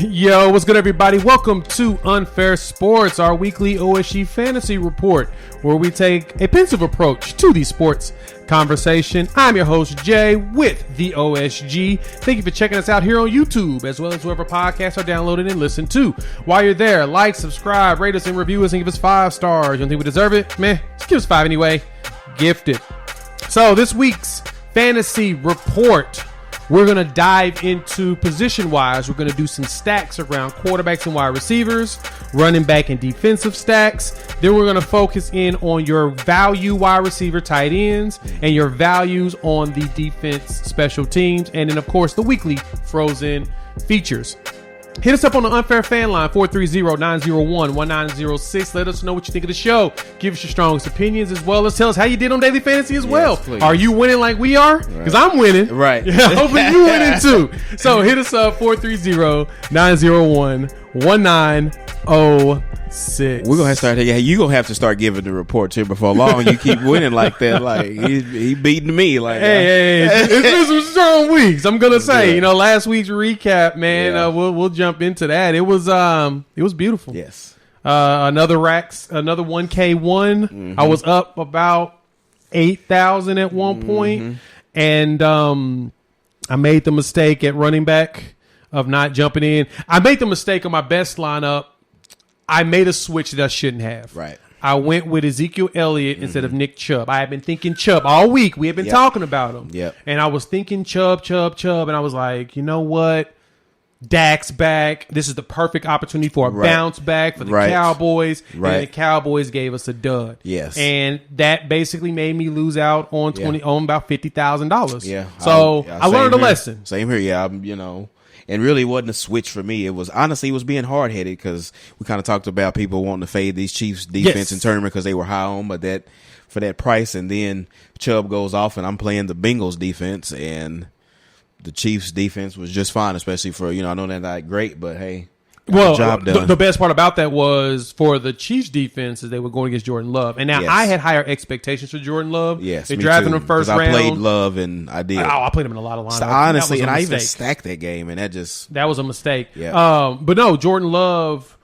Yo, what's good, everybody? Welcome to Unfair Sports, our weekly OSG Fantasy Report, where we take a pensive approach to the sports conversation. I'm your host, Jay, with the OSG. Thank you for checking us out here on YouTube, as well as whoever podcasts are downloaded and listened to. While you're there, like, subscribe, rate us, and review us, and give us 5 stars. You don't think we deserve it? Meh, just give us 5 anyway. Gifted. So this week's Fantasy Report, we're going to dive into position-wise. We're going to do some stacks around quarterbacks and wide receivers, running back and defensive stacks. Then we're going to focus in on your value wide receiver tight ends and your values on the defense special teams. And then, of course, the weekly PHrozen features. Hit us up on the Unfair Fan Line, 430-901-1906. Let us know what you think of the show. Give us your strongest opinions, as well as tell us how you did on Daily Fantasy as well. Please. Are you winning like we are? Because I'm winning. Right. Yeah, hopefully you winning too. So hit us up, 430-901-1906. We're going to start. Yeah, you're going to have to start giving the reports here before long. You keep winning like that. Like, he beating me. Like, hey, it's been some strong weeks. I'm going to say, last week's recap, man, we'll jump into that. It was beautiful. Yes. Another 1K1. Mm-hmm. I was up about 8,000 at one point, and I made the mistake at running back of not jumping in. I made the mistake on my best lineup. I made a switch that I shouldn't have. Right. I went with Ezekiel Elliott instead of Nick Chubb. I had been thinking Chubb all week. We had been talking about him. Yep. And I was thinking Chubb, and I was like, you know what? Dak's back. This is the perfect opportunity for a bounce back for the Cowboys. Right. And the Cowboys gave us a dud. Yes. And that basically made me lose out on on about $50,000. Yeah. So I learned a lesson. Same here. Yeah. And really it wasn't a switch for me. It was being hard headed because we kind of talked about people wanting to fade these Chiefs defense in tournament because they were high on, but that for that price. And then Chubb goes off and I'm playing the Bengals defense, and the Chiefs defense was just fine, especially for, I know they're not great, but hey, well, job done. The best part about that was for the Chiefs defense is they were going against Jordan Love. And now I had higher expectations for Jordan Love. Yes, they drafted him first round. I played Love and I did. I played him in a lot of lineups. So honestly, and I even stacked that game, and that was a mistake. Yeah. But no, Jordan Love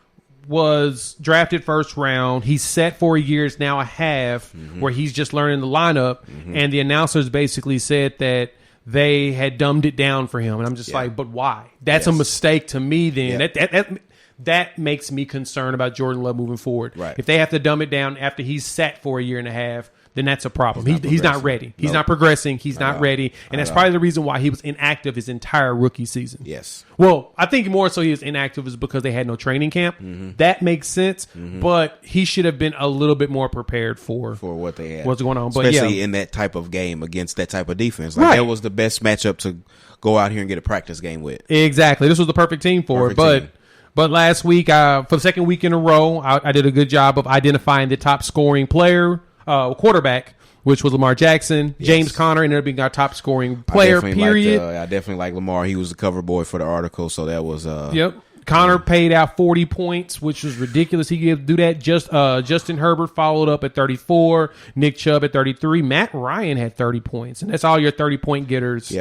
was drafted first round. He's set for years now, a half, where he's just learning the lineup. And the announcers basically said that they had dumbed it down for him. And I'm just like, but why? That's a mistake to me then. That makes me concerned about Jordan Love moving forward. Right. If they have to dumb it down after he's sat for a year and a half, then that's a problem. He's not ready. He's not progressing. He's not ready. And that's probably the reason why he was inactive his entire rookie season. Yes. Well, I think more so he was inactive is because they had no training camp. That makes sense. But he should have been a little bit more prepared for what they had. What's going on. Especially in that type of game against that type of defense. That was the best matchup to go out here and get a practice game with. Exactly. This was the perfect team for it. But last week, for the second week in a row, I did a good job of identifying the top scoring player, quarterback, which was Lamar Jackson. Yes. James Conner ended up being our top scoring player, period. I definitely like Lamar. He was the cover boy for the article, so that was... Yep. Connor paid out 40 points, which was ridiculous. He could do that. Justin Herbert followed up at 34. Nick Chubb at 33. Matt Ryan had 30 points. And that's all your 30-point getters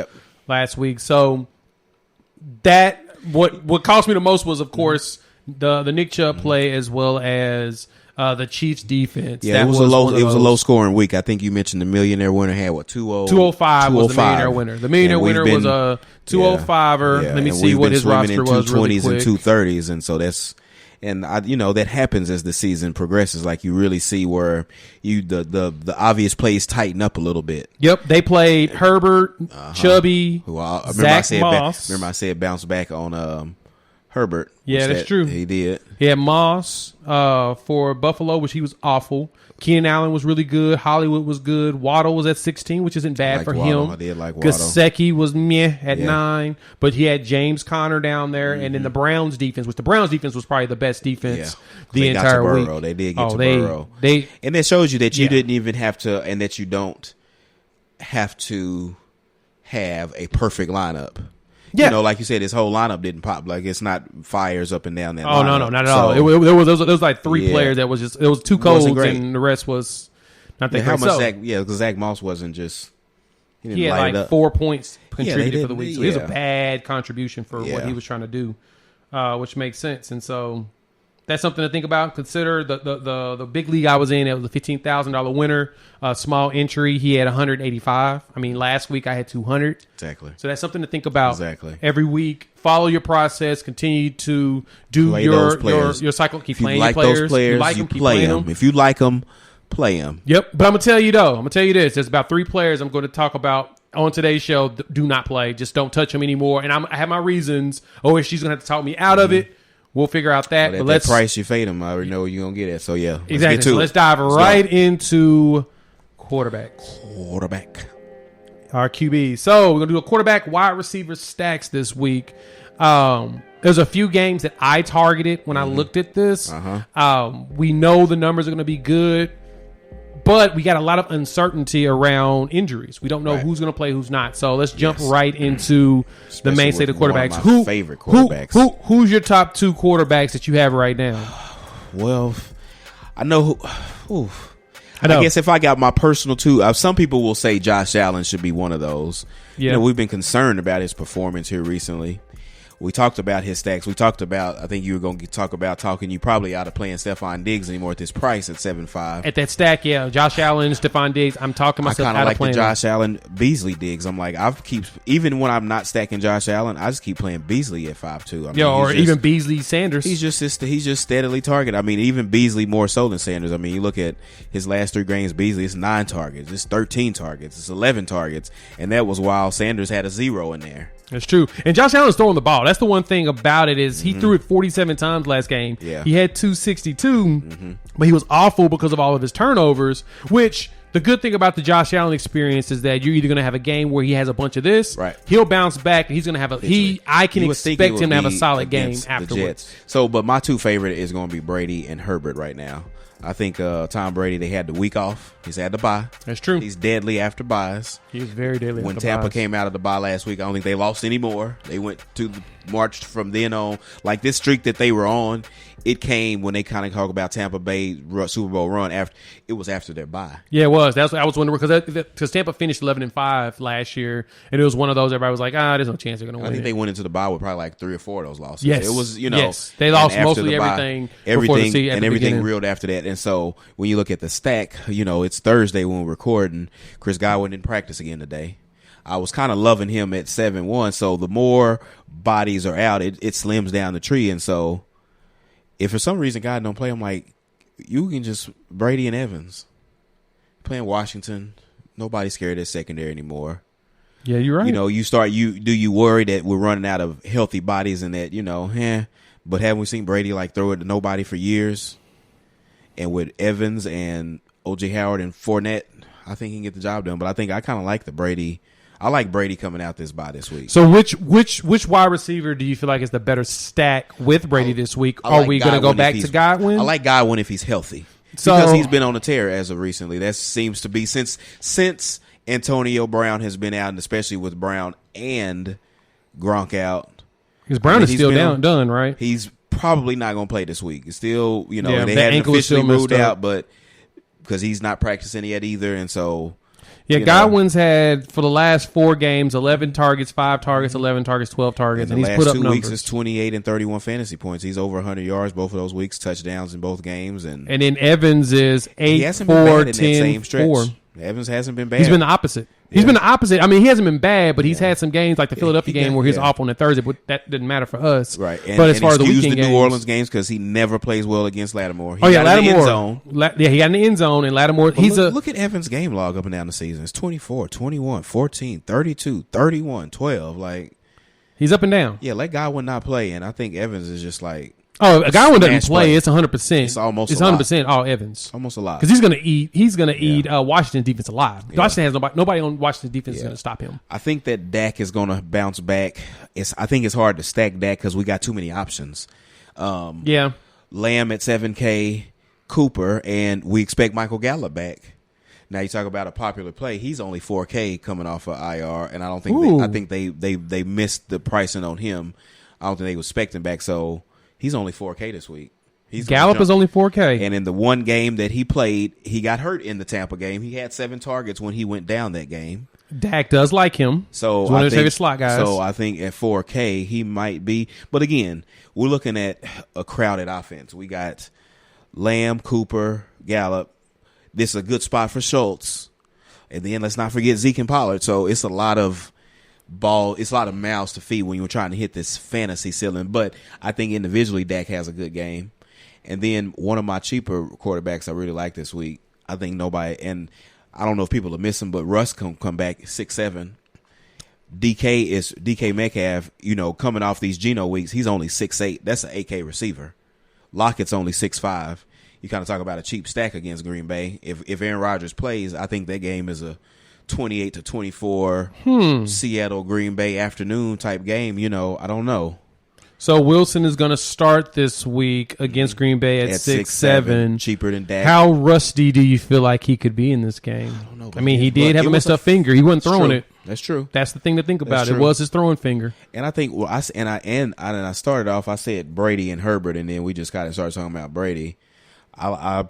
last week. So that... What cost me the most was, of course, the Nick Chubb play as well as the Chiefs defense. Yeah, it was a low scoring week. I think you mentioned the millionaire winner had 205 was the millionaire winner. The millionaire winner was a 205er. Let me see what his roster was really quick. And 230s, and so that's. And that happens as the season progresses. Like you really see where the obvious plays tighten up a little bit. Yep, they played Herbert, Chubby, Zach Moss. Remember I said bounce back on Herbert. Yeah, that's true. He did. He had Moss for Buffalo, which he was awful. Keenan Allen was really good. Hollywood was good. Waddle was at 16, which isn't bad for him. I did like Waddle. Gesicki was meh at 9, but he had James Conner down there, and then the Browns defense, which the Browns defense was probably the best defense the entire week. They did get to Burrow. And that shows you that you didn't even have to, and that you don't have to have a perfect lineup. Yeah. Like you said, this whole lineup didn't pop. Like, it's not fires up and down that lineup. No, not at all. There was like 3 players that was just, it was 2 colds and the rest was not that great. Because Zach Moss wasn't just, he had like 4 points contributed for the week. So it was a bad contribution for what he was trying to do. which makes sense. And so that's something to think about. Consider the big league I was in. It was a $15,000 winner, small entry. He had 185. I mean, last week I had 200. Exactly. So that's something to think about. Exactly. Every week, follow your process. Continue to do your cycle. Keep playing your players. Those players, you like you them, keep play playing them. If you like them, play them. Yep. But I'm gonna tell you though. I'm gonna tell you this. There's about 3 players I'm going to talk about on today's show. Do not play. Just don't touch them anymore. And I have my reasons. OSG's gonna have to talk me out of it. We'll figure out that. But but that price you fade them, I already know you're going to get it. So, yeah. Exactly. So let's dive right into quarterbacks. Quarterback. Our QB. So we're going to do a quarterback wide receiver stacks this week. There's a few games that I targeted when I looked at this. We know the numbers are going to be good, but we got a lot of uncertainty around injuries. We don't know who's going to play, who's not. So let's jump right into the mainstay of the quarterbacks. One of my favorite quarterbacks. Who's your top 2 quarterbacks that you have right now? Well, I know who. I guess if I got my personal 2, some people will say Josh Allen should be one of those. Yeah. You know, we've been concerned about his performance here recently. We talked about his stacks. We talked about, I think you were going to talking you probably out of playing Stephon Diggs anymore at this price at 7.5. At that stack, yeah. Josh Allen, Stephon Diggs. I'm talking myself out of like playing. I kind of like the Josh Allen Beasley Diggs. I'm like, even when I'm not stacking Josh Allen, I just keep playing Beasley at 5.2. Even Beasley Sanders. He's just steadily targeted. I mean, even Beasley more so than Sanders. I mean, you look at his last 3 games, Beasley, it's 9 targets. It's 13 targets. It's 11 targets. And that was while Sanders had a 0 in there. That's true. And Josh Allen's throwing the ball. That's the one thing about it is he threw it 47 times last game. Yeah. He had 262, but he was awful because of all of his turnovers, which the good thing about the Josh Allen experience is that you're either going to have a game where he has a bunch of this. Right. He'll bounce back and he's going to have I can expect him to have a solid game afterwards. So, but my 2 favorite is going to be Brady and Herbert right now. I think Tom Brady, they had the week off. He's had the bye. That's true. He's deadly after buys. He was very deadly when after Tampa buys. came out of the bye last week, I don't think they lost anymore. They went to marched from then on. Like this streak that they were on, it came when they kind of talk about Tampa Bay Super Bowl run. It was after their bye. Yeah, it was. That's what I was wondering because Tampa finished 11-5 last year, and it was one of those everybody was like, there's no chance they're going to win. I think they went into the bye with probably like 3 or 4 of those losses. Yes, it was they lost mostly everything reeled after that. And so when you look at the stack, it's Thursday when we're recording. Chris Godwin didn't practice again today. I was kind of loving him at 7-1. So the more bodies are out, it slims down the tree. And so if for some reason God don't play, I'm like, you can just Brady and Evans playing Washington. Nobody's scared of that secondary anymore. Yeah, you're right. You worry that we're running out of healthy bodies and that, but haven't we seen Brady throw it to nobody for years? And with Evans and O.J. Howard and Fournette, I think he can get the job done. But I kind of like the Brady. I like Brady coming out this bye this week. So which wide receiver do you feel like is the better stack with Brady this week? Are we going to go back to Godwin? I like Godwin if he's healthy. Because he's been on a tear as of recently. That seems to be since Antonio Brown has been out, and especially with Brown and Gronk out. Because Brown is still done, right? He's probably not going to play this week. It's still, they hadn't ankle officially ruled out, but because he's not practicing yet either, and so. Yeah, Godwin's had for the last 4 games 11 targets, 5 targets, 11 targets, 12 targets, and he's put up numbers. The last 2 weeks is 28 and 31 fantasy points. He's over 100 yards both of those weeks, touchdowns in both games, and then Evans is 8, 4, 10, 4. Evans hasn't been bad. He's been the opposite. He's been the opposite. I mean, he hasn't been bad, but he's had some games like the Philadelphia game where he's off on the Thursday, but that didn't matter for us. Right. But as far as the weekend games, New Orleans games because he never plays well against Lattimore. Lattimore. In the end zone. He got in the end zone, and Lattimore. Look at Evans' game log up and down the season. It's 24, 21, 14, 32, 31, 12. He's up and down. Yeah, let Godwin not play, and I think Evans is just like. Oh, a guy who doesn't play, it's 100%. It's almost. It's 100% all Evans. Almost a lot because he's gonna eat. He's gonna eat Washington defense alive. Yeah. Washington has nobody on Washington defense is gonna stop him. I think that Dak is gonna bounce back. I think it's hard to stack Dak because we got too many options. Lamb at 7K, Cooper, and we expect Michael Gallup back. Now you talk about a popular play. He's only 4K coming off of IR, and I don't think I think they missed the pricing on him. I don't think they expect him back. So. He's only 4K this week. Gallup is only 4K. And in the one game that he played, he got hurt in the Tampa game. He had 7 targets when he went down that game. Dak does like him. So he's one of his favorite slot guys. So I think at 4K he might be. But again, we're looking at a crowded offense. We got Lamb, Cooper, Gallup. This is a good spot for Schultz. And then let's not forget Zeke and Pollard. So it's a lot of it's a lot of mouths to feed when you're trying to hit this fantasy ceiling. But I think individually Dak has a good game. And then one of my cheaper quarterbacks I really like this week, I think nobody, and I don't know if people are missing, but Russ come back 6'7". DK Metcalf, coming off these Geno weeks, he's only 6'8". That's an 8K receiver. Lockett's only 6'5". You kind of talk about a cheap stack against Green Bay. If Aaron Rodgers plays, I think that game is a 28-24 Seattle Green Bay afternoon type game. I don't know. So Wilson is going to start this week against Green Bay at 6'7", cheaper than Dak. How rusty do you feel like he could be in this game? I don't know. I mean, he did have a messed up finger. He wasn't throwing it. That's true. That's the thing to think about. It was his throwing finger. And I think I started off. I said Brady and Herbert, and then we just got to start talking about Brady. I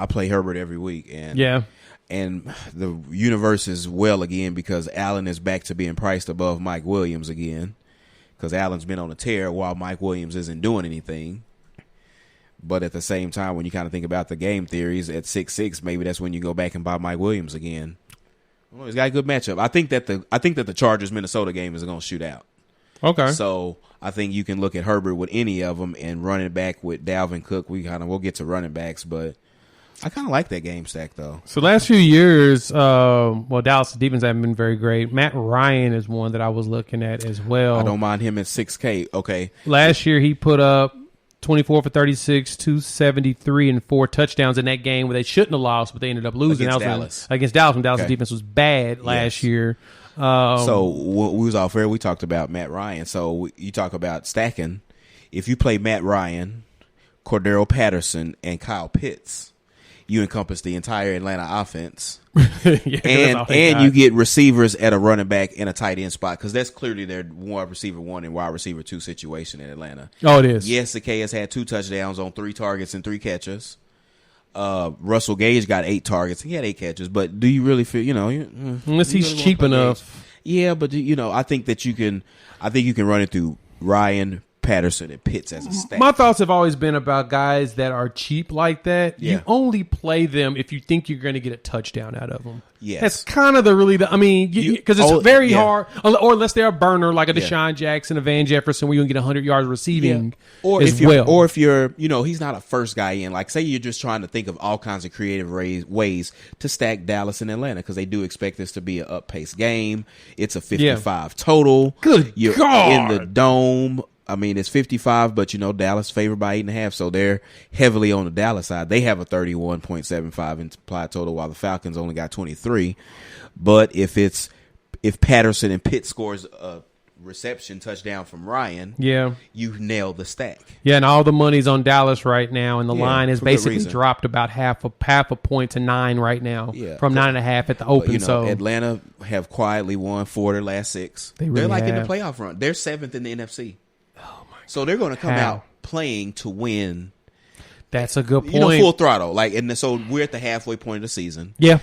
play Herbert every week, and and the universe is well again because Allen is back to being priced above Mike Williams again. Because Allen's been on a tear while Mike Williams isn't doing anything. But at the same time, when you kind of think about the game theories at 6'6", maybe that's when you go back and buy Mike Williams again. Well, he's got a good matchup. I think that the Chargers Minnesota game is going to shoot out. Okay. So I think you can look at Herbert with any of them and running back with Dalvin Cook. We'll get to running backs, but I kind of like that game stack, though. So last few years, Dallas defense haven't been very great. Matt Ryan is one that I was looking at as well. I don't mind him at 6K. Okay. Last year, he put up 24 for 36, 273, and 4 touchdowns in that game where they shouldn't have lost, but they ended up losing. Against Dallas. Against Dallas, when Dallas' defense was bad last year. So we was off air. We talked about Matt Ryan. So you talk about stacking. If you play Matt Ryan, Cordero Patterson, and Kyle Pitts, you encompass the entire Atlanta offense, and you get receivers at a running back and a tight end spot because that's clearly their wide receiver 1 and wide receiver 2 situation in Atlanta. Oh, it is. Yes, Zacchaeus has had 2 touchdowns on 3 targets and 3 catches. Russell Gage got 8 targets. He had 8 catches, but do you really feel unless he's cheap enough? Yeah, but I think that you can run it through Ryan, Patterson, and Pitts as a stack. My thoughts have always been about guys that are cheap like that. Yeah. You only play them if you think you're going to get a touchdown out of them. Yes. That's kind of because it's very hard, or unless they're a burner like a Deshaun Jackson, a Van Jefferson, where you can get 100 yards receiving or if you're, he's not a first guy in. Like, say you're just trying to think of all kinds of creative ways to stack Dallas and Atlanta because they do expect this to be an up-paced game. It's a 55 total. Good God. In the dome. I mean, it's 55, but, Dallas favored by 8.5, so they're heavily on the Dallas side. They have a 31.75 implied total, while the Falcons only got 23. But if Patterson and Pitt scores a reception touchdown from Ryan, you nail the stack. Yeah, and all the money's on Dallas right now, and the line is basically dropped about half a point to 9 right now, from 9.5 at the open. So Atlanta have quietly won 4 of their last 6. They're like in the playoff run. They're 7th in the NFC. So they're going to come out playing to win. That's a good point. Full throttle. So we're at the halfway point of the season. Yeah.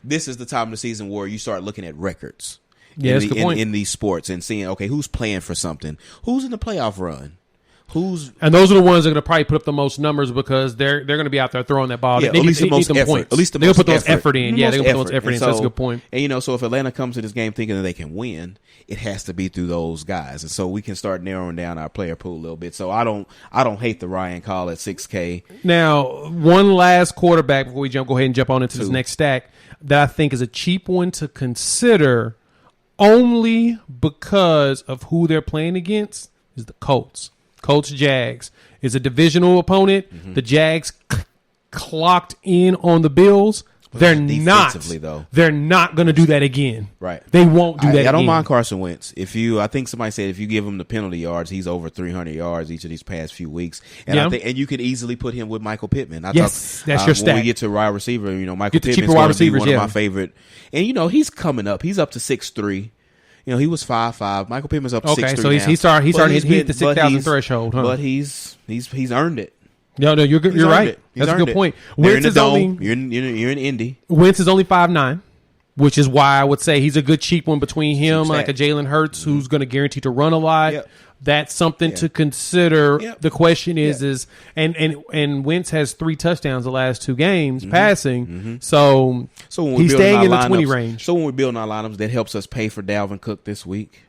This is the time of the season where you start looking at records. Yeah, that's a good point. In these sports and seeing, okay, who's playing for something? Who's in the playoff run? And those are the ones that are going to probably put up the most numbers because they're going to be out there throwing that ball. Yeah, at least the most effort. Points. At least the they're most going to put those effort in. Yeah, they're going to put those effort in. So that's a good point. And so if Atlanta comes to this game thinking that they can win, it has to be through those guys. And so we can start narrowing down our player pool a little bit. So I don't hate the Ryan call at 6K. Now, one last quarterback before we go ahead and jump on into this next stack that I think is a cheap one to consider only because of who they're playing against is the Colts. Colts-Jags is a divisional opponent. Mm-hmm. The Jags clocked in on the Bills. They're not going to do that again. Right. They won't do that again. I don't mind Carson Wentz. I think somebody said if you give him the penalty yards, he's over 300 yards each of these past few weeks. And and you could easily put him with Michael Pittman. That's your stack. When we get to wide receiver, Michael Pittman's going to be one of my favorite. And, he's coming up. He's up to 6'3". He was 5'5". Michael Pittman's up to 6'3". Okay, so he's starting to hit the 6,000 threshold, huh? But he's earned it. No, you're right. That's a good point. You're in the dome. You're in Indy. Wentz is only 5'9". which is why I would say he's a good cheap one between him, like a Jalen Hurts, who's going to guarantee to run a lot. Yep. That's something to consider. Yep. The question is and Wentz has 3 touchdowns the last 2 games passing. So when he's staying in the 20 range. So when we're building our lineups, that helps us pay for Dalvin Cook this week.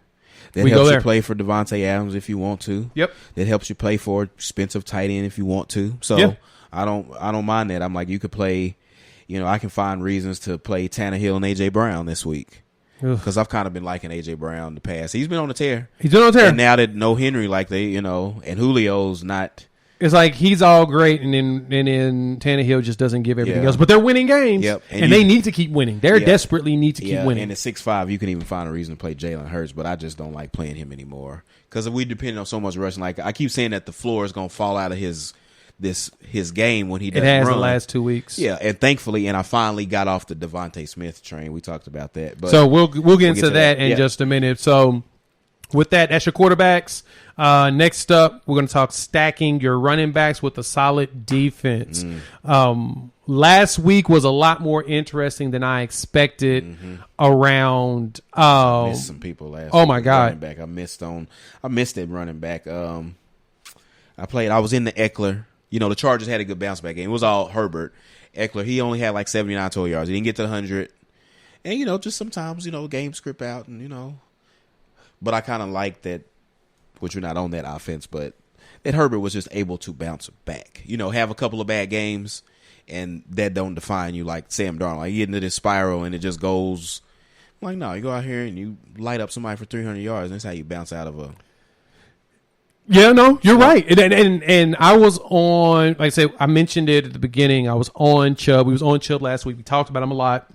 That We go helps there. you play for Devontae Adams if you want to. Yep. That helps you play for expensive tight end if you want to. So Yeah. I don't mind that. I'm like, you could play, I can find reasons to play Tannehill and AJ Brown this week. Because I've kind of been liking AJ Brown in the past. He's been on the tear. And now that no Henry, like and Julio's not. It's like he's all great, and then Tannehill just doesn't give everything else. But they're winning games, and they need to keep winning. They desperately need to keep winning. And at 6'5", you can even find a reason to play Jalen Hurts, but I just don't like playing him anymore because we depend on so much rushing. Like I keep saying that the floor is going to fall out of his game when he doesn't run. It has the last 2 weeks. Yeah, and thankfully, and I finally got off the Devontae Smith train. We talked about that. But so we'll get into that in just a minute. So with that's your quarterbacks. Next up, we're going to talk stacking your running backs with a solid defense. Last week was a lot more interesting than I expected around. I missed some people last week. Oh my God. Running back. I missed that running back. I was in the Eckler. The Chargers had a good bounce back game. It was all Herbert. Eckler, he only had like 79 total yards. He didn't get to the 100. And, just sometimes, games script out and, But I kind of like that, which we're not on that offense, but that Herbert was just able to bounce back. Have a couple of bad games, and that don't define you like Sam Darnold. Like, you get into this spiral, and it just goes like, no, you go out here and you light up somebody for 300 yards, and that's how you bounce out of a... Yeah, no, you're right. And I was on, like I said, I mentioned it at the beginning. I was on Chubb. We was on Chubb last week. We talked about him a lot.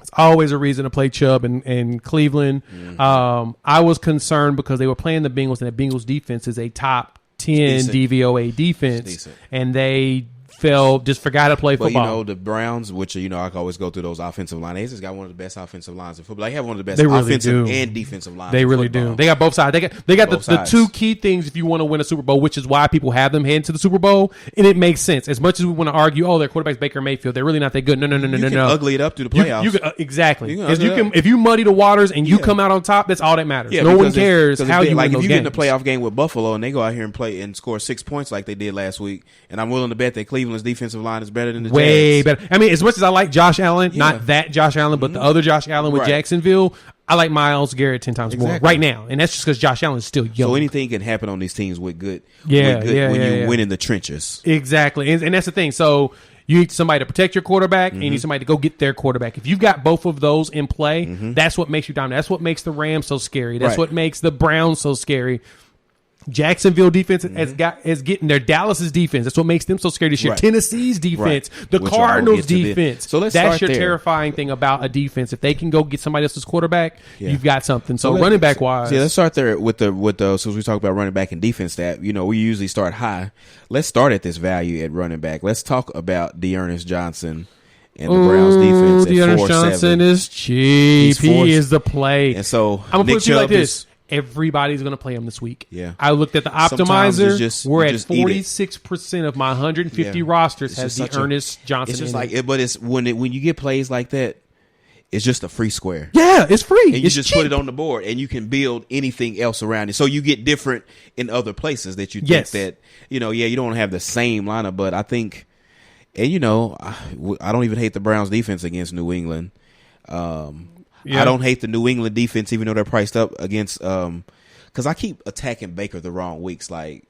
It's always a reason to play Chubb in Cleveland. I was concerned because they were playing the Bengals, and the Bengals defense is a top 10 DVOA defense. And they forgot to play football. But, the Browns, which, I can always go through those offensive lines. They just got one of the best offensive lines in football. They have one of the best offensive and defensive lines. They really do. They got both sides. They got the 2 key things if you want to win a Super Bowl, which is why people have them heading to the Super Bowl. And it makes sense. As much as we want to argue, their quarterback's Baker Mayfield, they're really not that good. No. You can ugly it up through the playoffs. Exactly. If you muddy the waters and you come out on top, that's all that matters. No one cares how you win those games. If you get in the playoff game with Buffalo and they go out here and play and score 6 points like they did last week, and I'm willing to bet that Cleveland's defensive line is better than the way Jags. better. I mean, as much as I like Josh Allen, not that Josh Allen, but the other Josh Allen with Jacksonville, I like Myles Garrett 10 times more right now, and that's just because Josh Allen is still young. So anything can happen on these teams with good. When you win in the trenches. Exactly, and that's the thing. So you need somebody to protect your quarterback, and you need somebody to go get their quarterback. If you've got both of those in play, that's what makes you dominant. That's what makes the Rams so scary. That's what makes the Browns so scary. Jacksonville defense is getting their Dallas's defense. That's what makes them so scary this year. Tennessee's defense, the Cardinals' defense. So that's your terrifying thing about a defense. If they can go get somebody else's quarterback, you've got something. So running back wise, let's start there with the since we talk about running back and defense. That we usually start high. Let's start at this value at running back. Let's talk about Dearness Johnson. And the Browns defense. Dearness Johnson is cheap. He is the play. And so I'm gonna put it to you like this. Everybody's going to play him this week. Yeah. I looked at the optimizer. We're at 46% of my 150 rosters has the Ernest Johnson. It's just but it's when you get plays like that, it's just a free square. Yeah, it's free. And you just cheap. Put it on the board, and you can build anything else around it. So you get different in other places that you think that you don't have the same lineup. But I think, and I don't even hate the Browns defense against New England. I don't hate the New England defense, even though they're priced up against. Because I keep attacking Baker the wrong weeks. Like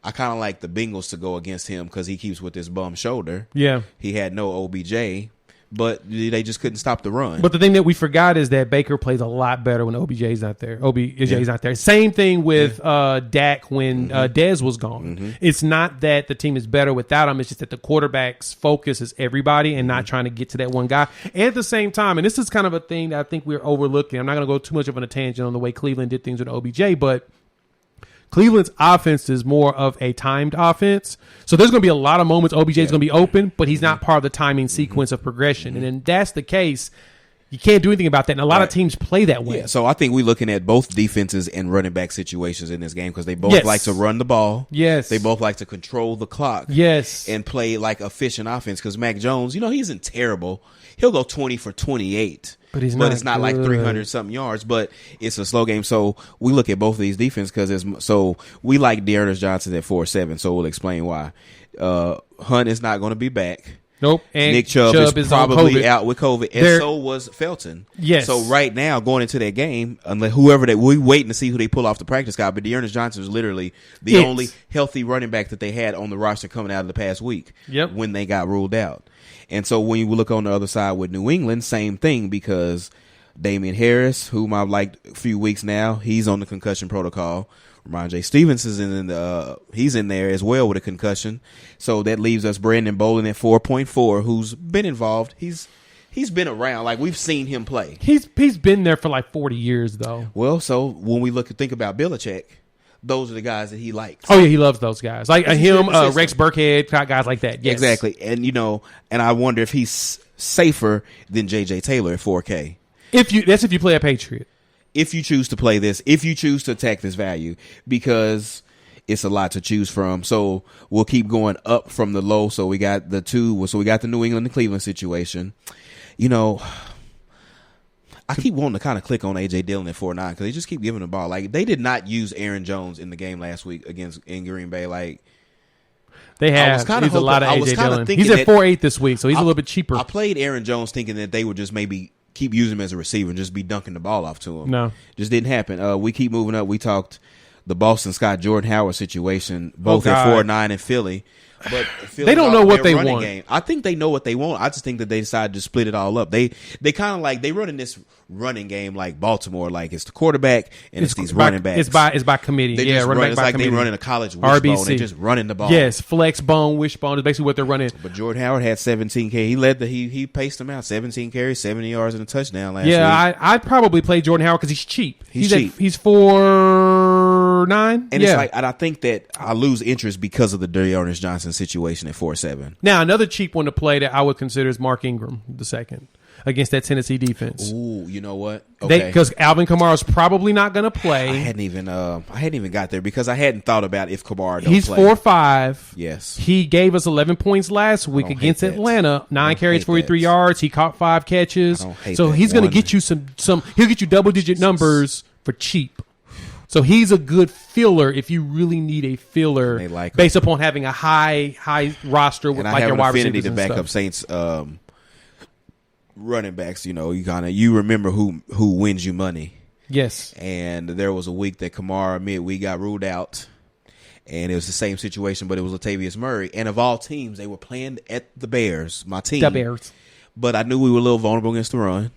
I kind of like the Bengals to go against him because he keeps with his bum shoulder. Yeah, he had no OBJ, but they just couldn't stop the run. But the thing that we forgot is that Baker plays a lot better when OBJ's not there. OBJ's not there. Same thing with Dak when Dez was gone. It's not that the team is better without him. It's just that the quarterback's focus is everybody and not trying to get to that one guy. And at the same time, and this is kind of a thing that I think we're overlooking. I'm not going to go too much of a tangent on the way Cleveland did things with OBJ, but Cleveland's offense is more of a timed offense. So there's going to be a lot of moments OBJ is going to be open, but he's not part of the timing sequence of progression. And then that's the case. You can't do anything about that. And a lot of teams play that way. Yeah, so I think we're looking at both defenses and running back situations in this game because they both like to run the ball. Yes. They both like to control the clock. Yes. And play like efficient offense because Mac Jones, he isn't terrible. He'll go 20 for 28. But it's not like 300-something yards, but it's a slow game. So we look at both of these defenses because we like Dearness Johnson at 4-7, so we'll explain why. Hunt is not going to be back. Nope. And Nick Chubb is probably out with COVID, and so was Felton. Yes. So right now, going into that game, unless we waiting to see who they pull off the practice squad, but Dearness Johnson was literally the only healthy running back that they had on the roster coming out of the past week. Yep. When they got ruled out. And so when you look on the other side with New England, same thing because Damian Harris, whom I've liked a few weeks now, he's on the concussion protocol. Ramondre Stevens is he's in there as well with a concussion. So that leaves us Brandon Bolden at 4.4, who's been involved. He's been around. Like, we've seen him play. He's been there for like 40 years, though. Well, so when we think about Belichick, those are the guys that he likes. Oh, yeah, he loves those guys. Like him, Rex Burkhead, guys like that. Yes. Exactly. And, and I wonder if he's safer than J.J. Taylor at 4K. If you play a Patriot. If you choose to play this, if you choose to attack this value, because it's a lot to choose from. So we'll keep going up from the low. So we got the two. So we got the New England and Cleveland situation. I keep wanting to kind of click on A.J. Dillon at 4-9 because they just keep giving the ball. Like, they did not use Aaron Jones in the game last week in Green Bay. Like, they have. He's a lot of A.J. Dillon. He's at 4.8 this week, so he's a little bit cheaper. I played Aaron Jones thinking that they would just maybe keep using him as a receiver and just be dunking the ball off to him. No. Just didn't happen. We keep moving up. We talked the Boston Scott Jordan Howard situation, both at 4-9 in Philly. But they don't know what they want. Game. I think they know what they want. I just think that they decided to split it all up. They kind of like they running this running game like Baltimore, like it's the quarterback and it's these running backs. It's by committee. It's like they running a college wishbone. They just running the ball. Yes, flex bone, wishbone is basically what they're running. But Jordan Howard had 17 carries. He paced them out. 17 carries, 70 yards and a touchdown last week. Yeah, I'd probably play Jordan Howard because he's cheap. He's cheap. He's 4.9. And it's like, and I think that I lose interest because of the Dearness Johnson situation at 4-7. Now, another cheap one to play that I would consider is Mark Ingram, the second, against that Tennessee defense. Ooh, you know what? Okay. Because Alvin Kamara's probably not going to play. I hadn't even got there because I hadn't thought about if Kamara don't He's play. 4.5. Yes. He gave us 11 points last week against Atlanta. 9 carries, 43 yards. He caught 5 catches. So he's going to get you some. He'll get you double-digit numbers for cheap. So he's a good filler if you really need a filler based upon having a high roster with like your wide receivers and back stuff. up Saints running backs. You remember who wins you money. Yes. And there was a week that Kamara midweek got ruled out, and it was the same situation, but it was Latavius Murray. And of all teams, they were playing at the Bears, my team. The Bears. But I knew we were a little vulnerable against the run,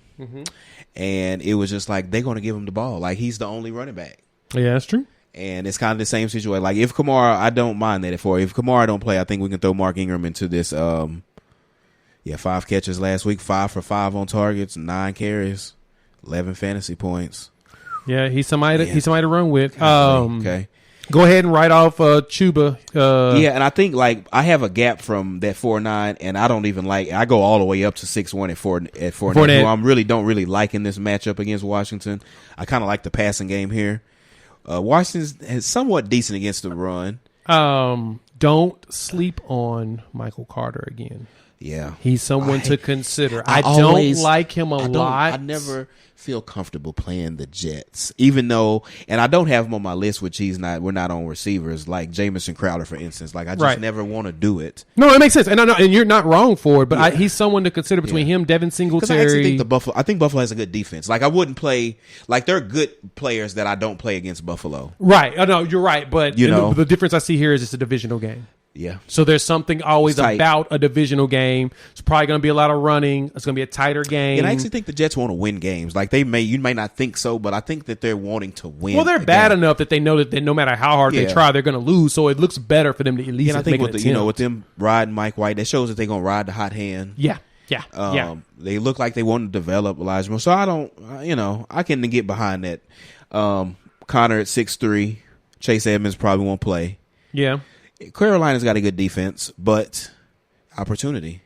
and it was just like they're going to give him the ball. Like, he's the only running back. Yeah, that's true. And it's kind of the same situation. Like, if Kamara, I don't mind that. If Kamara don't play, I think we can throw Mark Ingram into this. 5 catches last week, 5 for 5 on targets, 9 carries, 11 fantasy points. Yeah, he's somebody to run with. Okay. Go ahead and write off Chuba. And I think like I have a gap from that 4.9, and I don't even like. I go all the way up to 6.1 at 4.9. I don't really like in this matchup against Washington. I kind of like the passing game here. Washington's somewhat decent against the run. Don't sleep on Michael Carter again. Yeah, he's someone to consider. I don't like him a lot. I never feel comfortable playing the Jets, even though, and I don't have him on my list, which we're not on receivers like Jamison Crowder, for instance. Like, I just never want to do it. No, it makes sense, and you're not wrong for it. But he's someone to consider between him, Devin Singletary. I actually think Buffalo has a good defense. Like, I wouldn't play like they're good players that I don't play against Buffalo. Right? No, you're right. But the difference I see here is it's a divisional game. Yeah. So there's something always about a divisional game. It's probably going to be a lot of running. It's going to be a tighter game. And I actually think the Jets want to win games. Like, you may not think so, but I think that they're wanting to win. Well, they're bad enough that they know that no matter how hard they try, they're going to lose. So it looks better for them to at least make an attempt. With them riding Mike White, that shows that they're going to ride the hot hand. Yeah. They look like they want to develop Elijah Moore. So I don't, I can get behind that. Connor at 6'3", Chase Edmonds probably won't play. Yeah. Carolina's got a good defense, but opportunity.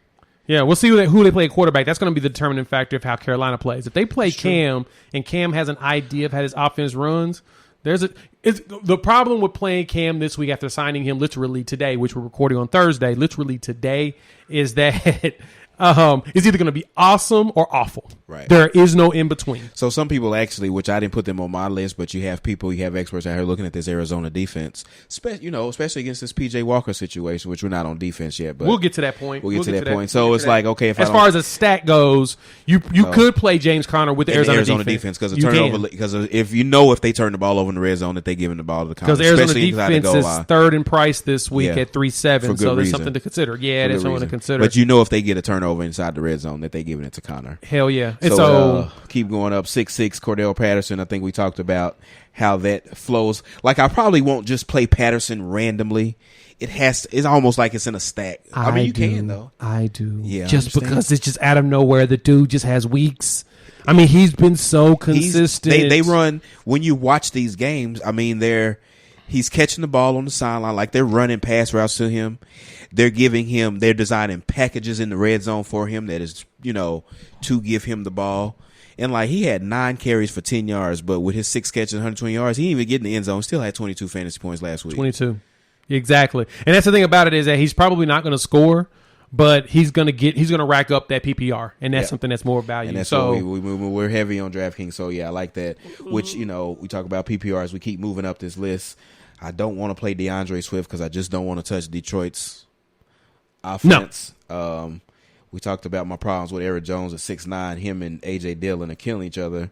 Yeah, we'll see who they play at quarterback. That's going to be the determining factor of how Carolina plays. If they play Cam and Cam has an idea of how his offense runs, the problem with playing Cam this week after signing him literally today, which we're recording on Thursday, literally today, is that it's either going to be awesome or awful. Right. There is no in between. So some people actually, which I didn't put them on my list, but you have experts out here looking at this Arizona defense, especially against this PJ Walker situation, which we're not on defense yet. But we'll get to that point. We'll get to that point. So it's like, okay, as far as a stat goes, you could play James Conner with the Arizona defense because if they turn the ball over in the red zone, that they giving the ball to the Conner. Because Arizona defense is third in price this week at 3.7, so there's something to consider. Yeah, there's something to consider. But if they get a turnover inside the red zone, that they giving it to Conner. Hell yeah. So keep going up. 6'6", Cordell Patterson. I think we talked about how that flows. Like, I probably won't just play Patterson randomly. It's almost like it's in a stack. I mean, you can though. I do. Yeah, just because it's just out of nowhere. The dude just has weeks. I mean, he's been so consistent. They run when you watch these games. I mean, he's catching the ball on the sideline, like they're running pass routes to him. They're designing packages in the red zone for him that is, to give him the ball. And like, he had 9 carries for 10 yards, but with his 6 catches, 120 yards, he didn't even get in the end zone. Still had 22 fantasy points last week. 22. Exactly. And that's the thing about it, is that he's probably not going to score, but he's going to rack up that PPR, and that's something that's more valuable. And that's what we're heavy on DraftKings. So yeah, I like that. Which, we talk about PPRs. We keep moving up this list. I don't want to play DeAndre Swift because I just don't want to touch Detroit's offense. No. We talked about my problems with Eric Jones at 6'9". Him and A.J. Dillon are killing each other.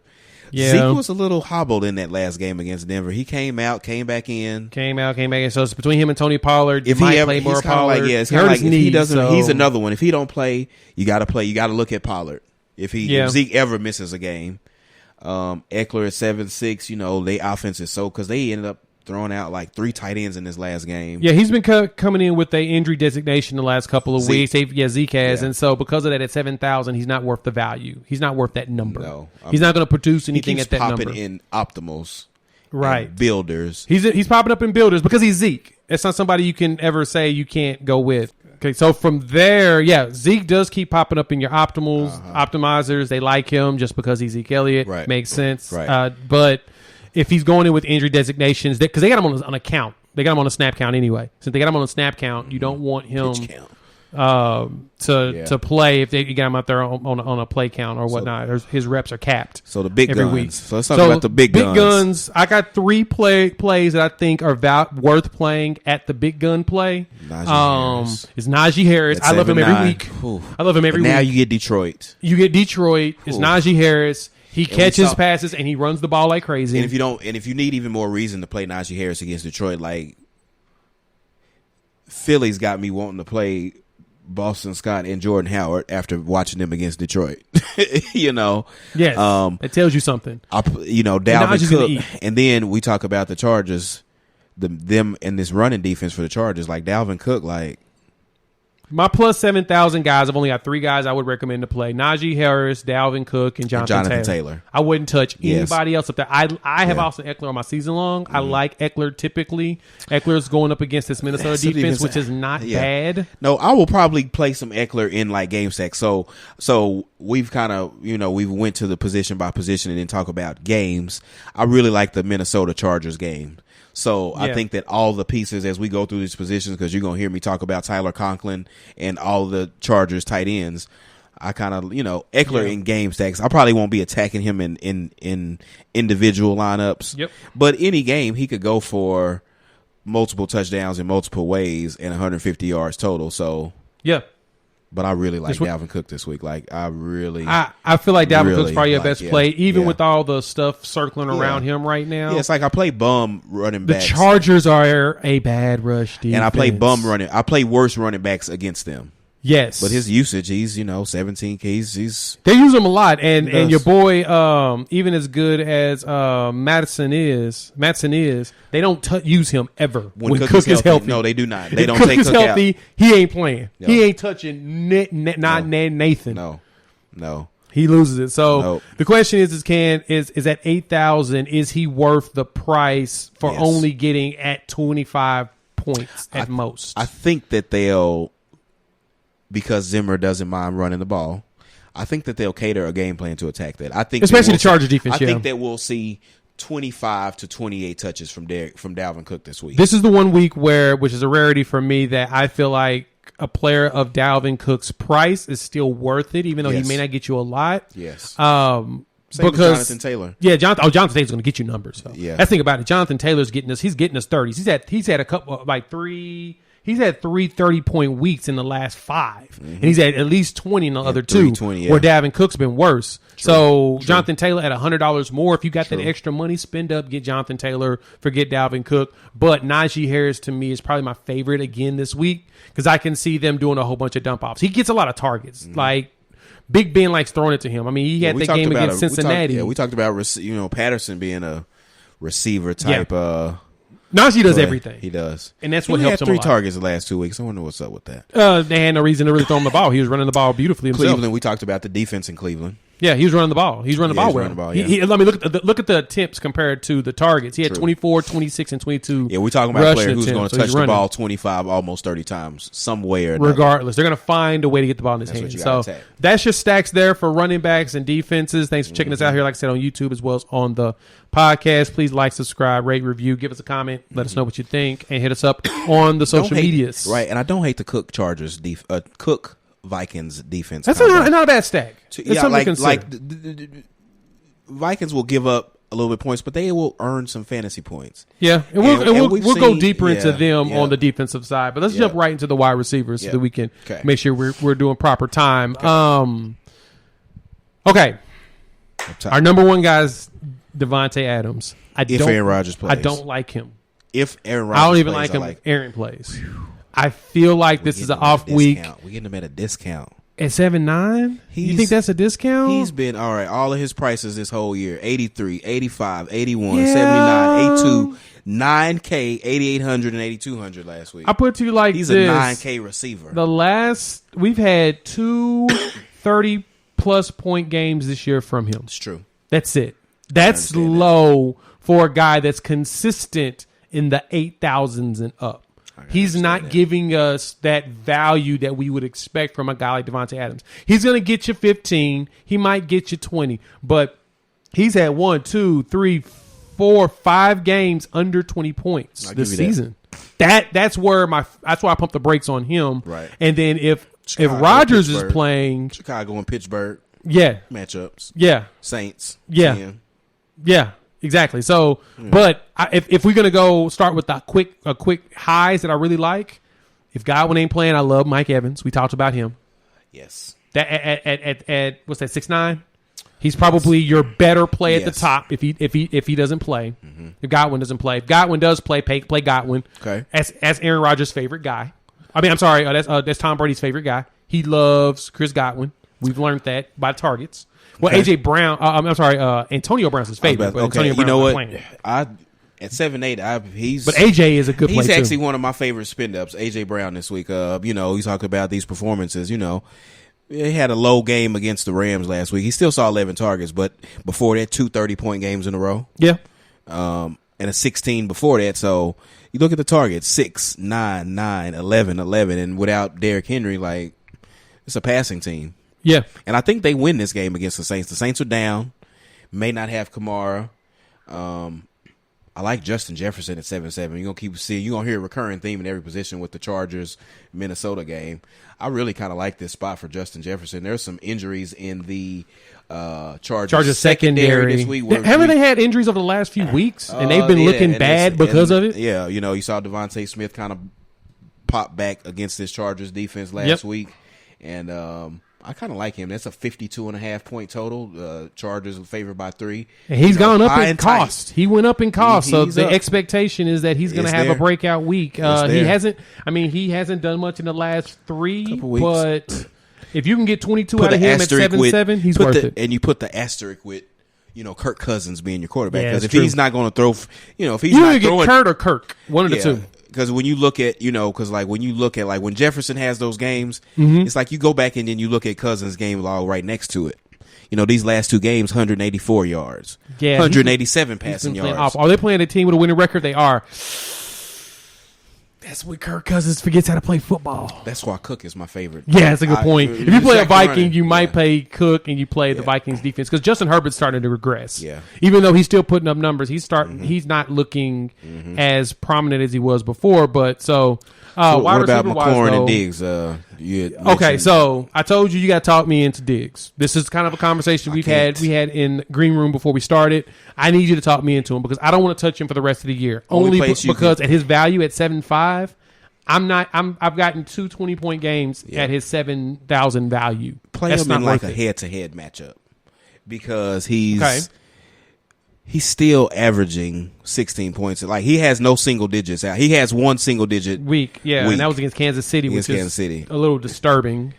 Yeah. Zeke was a little hobbled in that last game against Denver. He came out, came back in. So it's between him and Tony Pollard. If he play more Pollard, it's kind of like if he doesn't, he's another one. If he don't play, you got to play. You got to look at Pollard. If Zeke ever misses a game, Eckler at 7'6". Their offense is because they ended up throwing out like 3 tight ends in this last game. Yeah, he's been coming in with a injury designation the last couple of weeks. Zeke has, and so because of that, at 7,000, he's not worth the value. He's not worth that number. No, he's not going to produce anything at that number. He keeps popping in optimals, right? Builders. He's popping up in builders because he's Zeke. It's not somebody you can ever say you can't go with. Okay, so from there, Zeke does keep popping up in your optimals, optimizers. They like him just because he's Zeke Elliott. Right. Makes sense. Right. But if he's going in with injury designations, because they got him on a count. They got him on a snap count anyway. Since they got him on a snap count, you don't want him to play if you got him out there on a play count or whatnot. His reps are capped. So the big every guns. week. So let's talk about the big guns. Big guns. I got 3 plays that I think are worth playing at the big gun play. It's Najee Harris. I love him every week. I love him every week. Now you get Detroit. It's Najee Harris. He catches passes and he runs the ball like crazy. And if you need even more reason to play Najee Harris against Detroit, like Philly's got me wanting to play Boston Scott and Jordan Howard after watching them against Detroit. Yes, it tells you something. Dalvin Cook, and then we talk about the Chargers, them and this running defense for the Chargers, like Dalvin Cook, like. My plus 7,000 guys, I've only got 3 guys I would recommend to play. Najee Harris, Dalvin Cook, and Jonathan Taylor. I wouldn't touch anybody else up there. I have Austin Eckler on my season long. I like Eckler typically. Eckler's going up against this Minnesota defense, which is not bad. No, I will probably play some Eckler in like game stacks. So we've kind of, we went to the position by position and then talk about games. I really like the Minnesota Chargers game. So I think that all the pieces as we go through these positions, because you're going to hear me talk about Tyler Conklin and all the Chargers tight ends, I kind of, Eckler in game stacks. I probably won't be attacking him in individual lineups. Yep. But any game, he could go for multiple touchdowns in multiple ways and 150 yards total. So yeah. But I really like Dalvin Cook this week. Like, I feel like Dalvin Cook's probably your best play, even with all the stuff circling around him right now. Yeah, it's like I play bum running backs. The Chargers are a bad rush defense. And I play worse running backs against them. Yes. But his usage, he's, 17 keys. They use him a lot. And your boy, even as good as Madison is, they don't use him ever when Cook is healthy. No, they do not. They don't take Cook is healthy, out. He ain't playing. No. He ain't touching Nathan. No. He loses it. So the question is at 8,000, is he worth the price for only getting at 25 points at most? I think that they'll because Zimmer doesn't mind running the ball. I think that they'll cater a game plan to attack that. I think especially the Chargers defense. I think that we'll see 25 to 28 touches from Dalvin Cook this week. This is the one week which is a rarity for me, that I feel like a player of Dalvin Cook's price is still worth it, even though he may not get you a lot. Yes. Same because with Jonathan Taylor. Yeah, Jonathan Taylor's going to get you numbers. So. Yeah. That's the thing about it. Jonathan Taylor's getting us 30s. He's had a couple like three. He's had 3 30-point weeks in the last 5, and he's had at least 20 in the other 2. Where Dalvin Cook's been worse. So Jonathan Taylor at $100 more. If you got that extra money, spend up, get Jonathan Taylor, forget Dalvin Cook. But Najee Harris to me is probably my favorite again this week, because I can see them doing a whole bunch of dump offs. He gets a lot of targets. Like Big Ben likes throwing it to him. I mean, he had that game against Cincinnati. We talked about Patterson being a receiver type. Najee does everything. He does. And that's what helps him a lot. He had 3 targets the last 2 weeks. I wonder what's up with that. They had no reason to really throw him the ball. He was running the ball beautifully himself. Cleveland, we talked about the defense in Cleveland. Yeah, he was running the ball. He's running the ball well. I mean, look at the attempts compared to the targets. He had 24, 26, and 22. Yeah, we're talking about a player who's going to touch the ball 25, almost 30 times, somewhere. Regardless, they're going to find a way to get the ball in his hands. So that's your stacks there for running backs and defenses. Thanks for checking us out here, like I said, on YouTube as well as on the podcast. Please like, subscribe, rate, review, give us a comment, let us know what you think, and hit us up on the social medias. Right, and I don't hate the Cook Chargers Cook Vikings defense. That's not a bad stack. Vikings will give up a little bit of points, but they will earn some fantasy points. Yeah, and we'll go deeper into them on the defensive side. But let's jump right into the wide receivers so that we can make sure we're doing proper time. Okay. Our number one guy is Devontae Adams. Aaron Rodgers plays. I don't like him. If Aaron Rodgers I don't even like him if Aaron plays. I feel like this is an off week. We're getting him at a discount. At 7.9? You think that's a discount? He's been, all right, all of his prices this whole year, 83, 85, 81, 79, 82, 9K, 8,800, and 8,200 last week. I put it to you like he's this. He's a 9K receiver. We've had 2 30-plus point games this year from him. It's true. That's it. That's low for a guy that's consistent in the 8,000s and up. He's not giving us that value that we would expect from a guy like Devontae Adams. He's going to get you 15. He might get you 20. But he's had 1, 2, 3, 4, 5 games under 20 points this season. That's why I pump the brakes on him. Right. And then if Rodgers is playing, Chicago and Pittsburgh. Yeah. Matchups. Yeah. Saints. Yeah. 10. Yeah. Exactly. So, but if we're gonna go start with the quick highs that I really like, if Godwin ain't playing, I love Mike Evans. We talked about him. Yes. That at what's that 6'9"? He's probably your better play at the top if he doesn't play. Mm-hmm. If Godwin doesn't play, if Godwin does play Godwin. Okay. As Aaron Rodgers' favorite guy. I mean, I'm sorry. That's Tom Brady's favorite guy. He loves Chris Godwin. We've learned that by targets. Well, AJ Brown. I'm sorry. Antonio Brown's his favorite. But Antonio Brown's you know what? Playing. At 7'8", he's. But AJ is a good player. He's actually one of my favorite spin ups. AJ Brown this week. You talk about these performances. He had a low game against the Rams last week. He still saw 11 targets, but before that, 2 30-point games in a row. Yeah. And a 16 before that. So you look at the targets: 6, 9, 9, 11, 11, and without Derrick Henry, like it's a passing team. Yeah. And I think they win this game against the Saints. The Saints are down, may not have Kamara. I like Justin Jefferson at 7-7. You're going to keep seeing, you're going to hear a recurring theme in every position with the Chargers Minnesota game. I really kind of like this spot for Justin Jefferson. There's some injuries in the Chargers secondary this week. Haven't they had injuries over the last few weeks? And they've been looking bad because of it? Yeah, you saw Devontae Smith kind of pop back against this Chargers defense last week. And I kind of like him. That's a 52.5 point total. Chargers favored by 3. And he's gone up in cost. He went up in cost. So the up. Expectation is that he's going to have a breakout week. He hasn't done much in the last 3 weeks. But if you can get 22 out of him at 7-7, he's worth it. And you put the asterisk with, Kirk Cousins being your quarterback. Because if he's not going to throw, if he's not throwing. Get Kurt or Kirk. One of the two. Because when you look at, when Jefferson has those games, it's like you go back and then you look at Cousins' game log right next to it. These last 2 games, 184 yards, 187 passing yards. Are they playing a team with a winning record? They are. That's what Kirk Cousins forgets how to play football. That's why Cook is my favorite. Yeah, that's a good point. If you play a Viking, you might yeah. play Cook and you play the Vikings defense because Justin Herbert's starting to regress. Yeah. Even though he's still putting up numbers, he's not looking as prominent as he was before. But so what about McLaurin and Diggs? Okay, so I told you got to talk me into Diggs. This is kind of a conversation we had in green room before we started. I need you to talk me into him because I don't want to touch him for the rest of the year. Only because at his value at 7.5, I've gotten 2 20-point games at his 7,000 value. Play him in like a head-to-head matchup because he's still averaging 16 points. Like he has no single digits out. He has one single digit week, and that was against Kansas City, which is a little disturbing.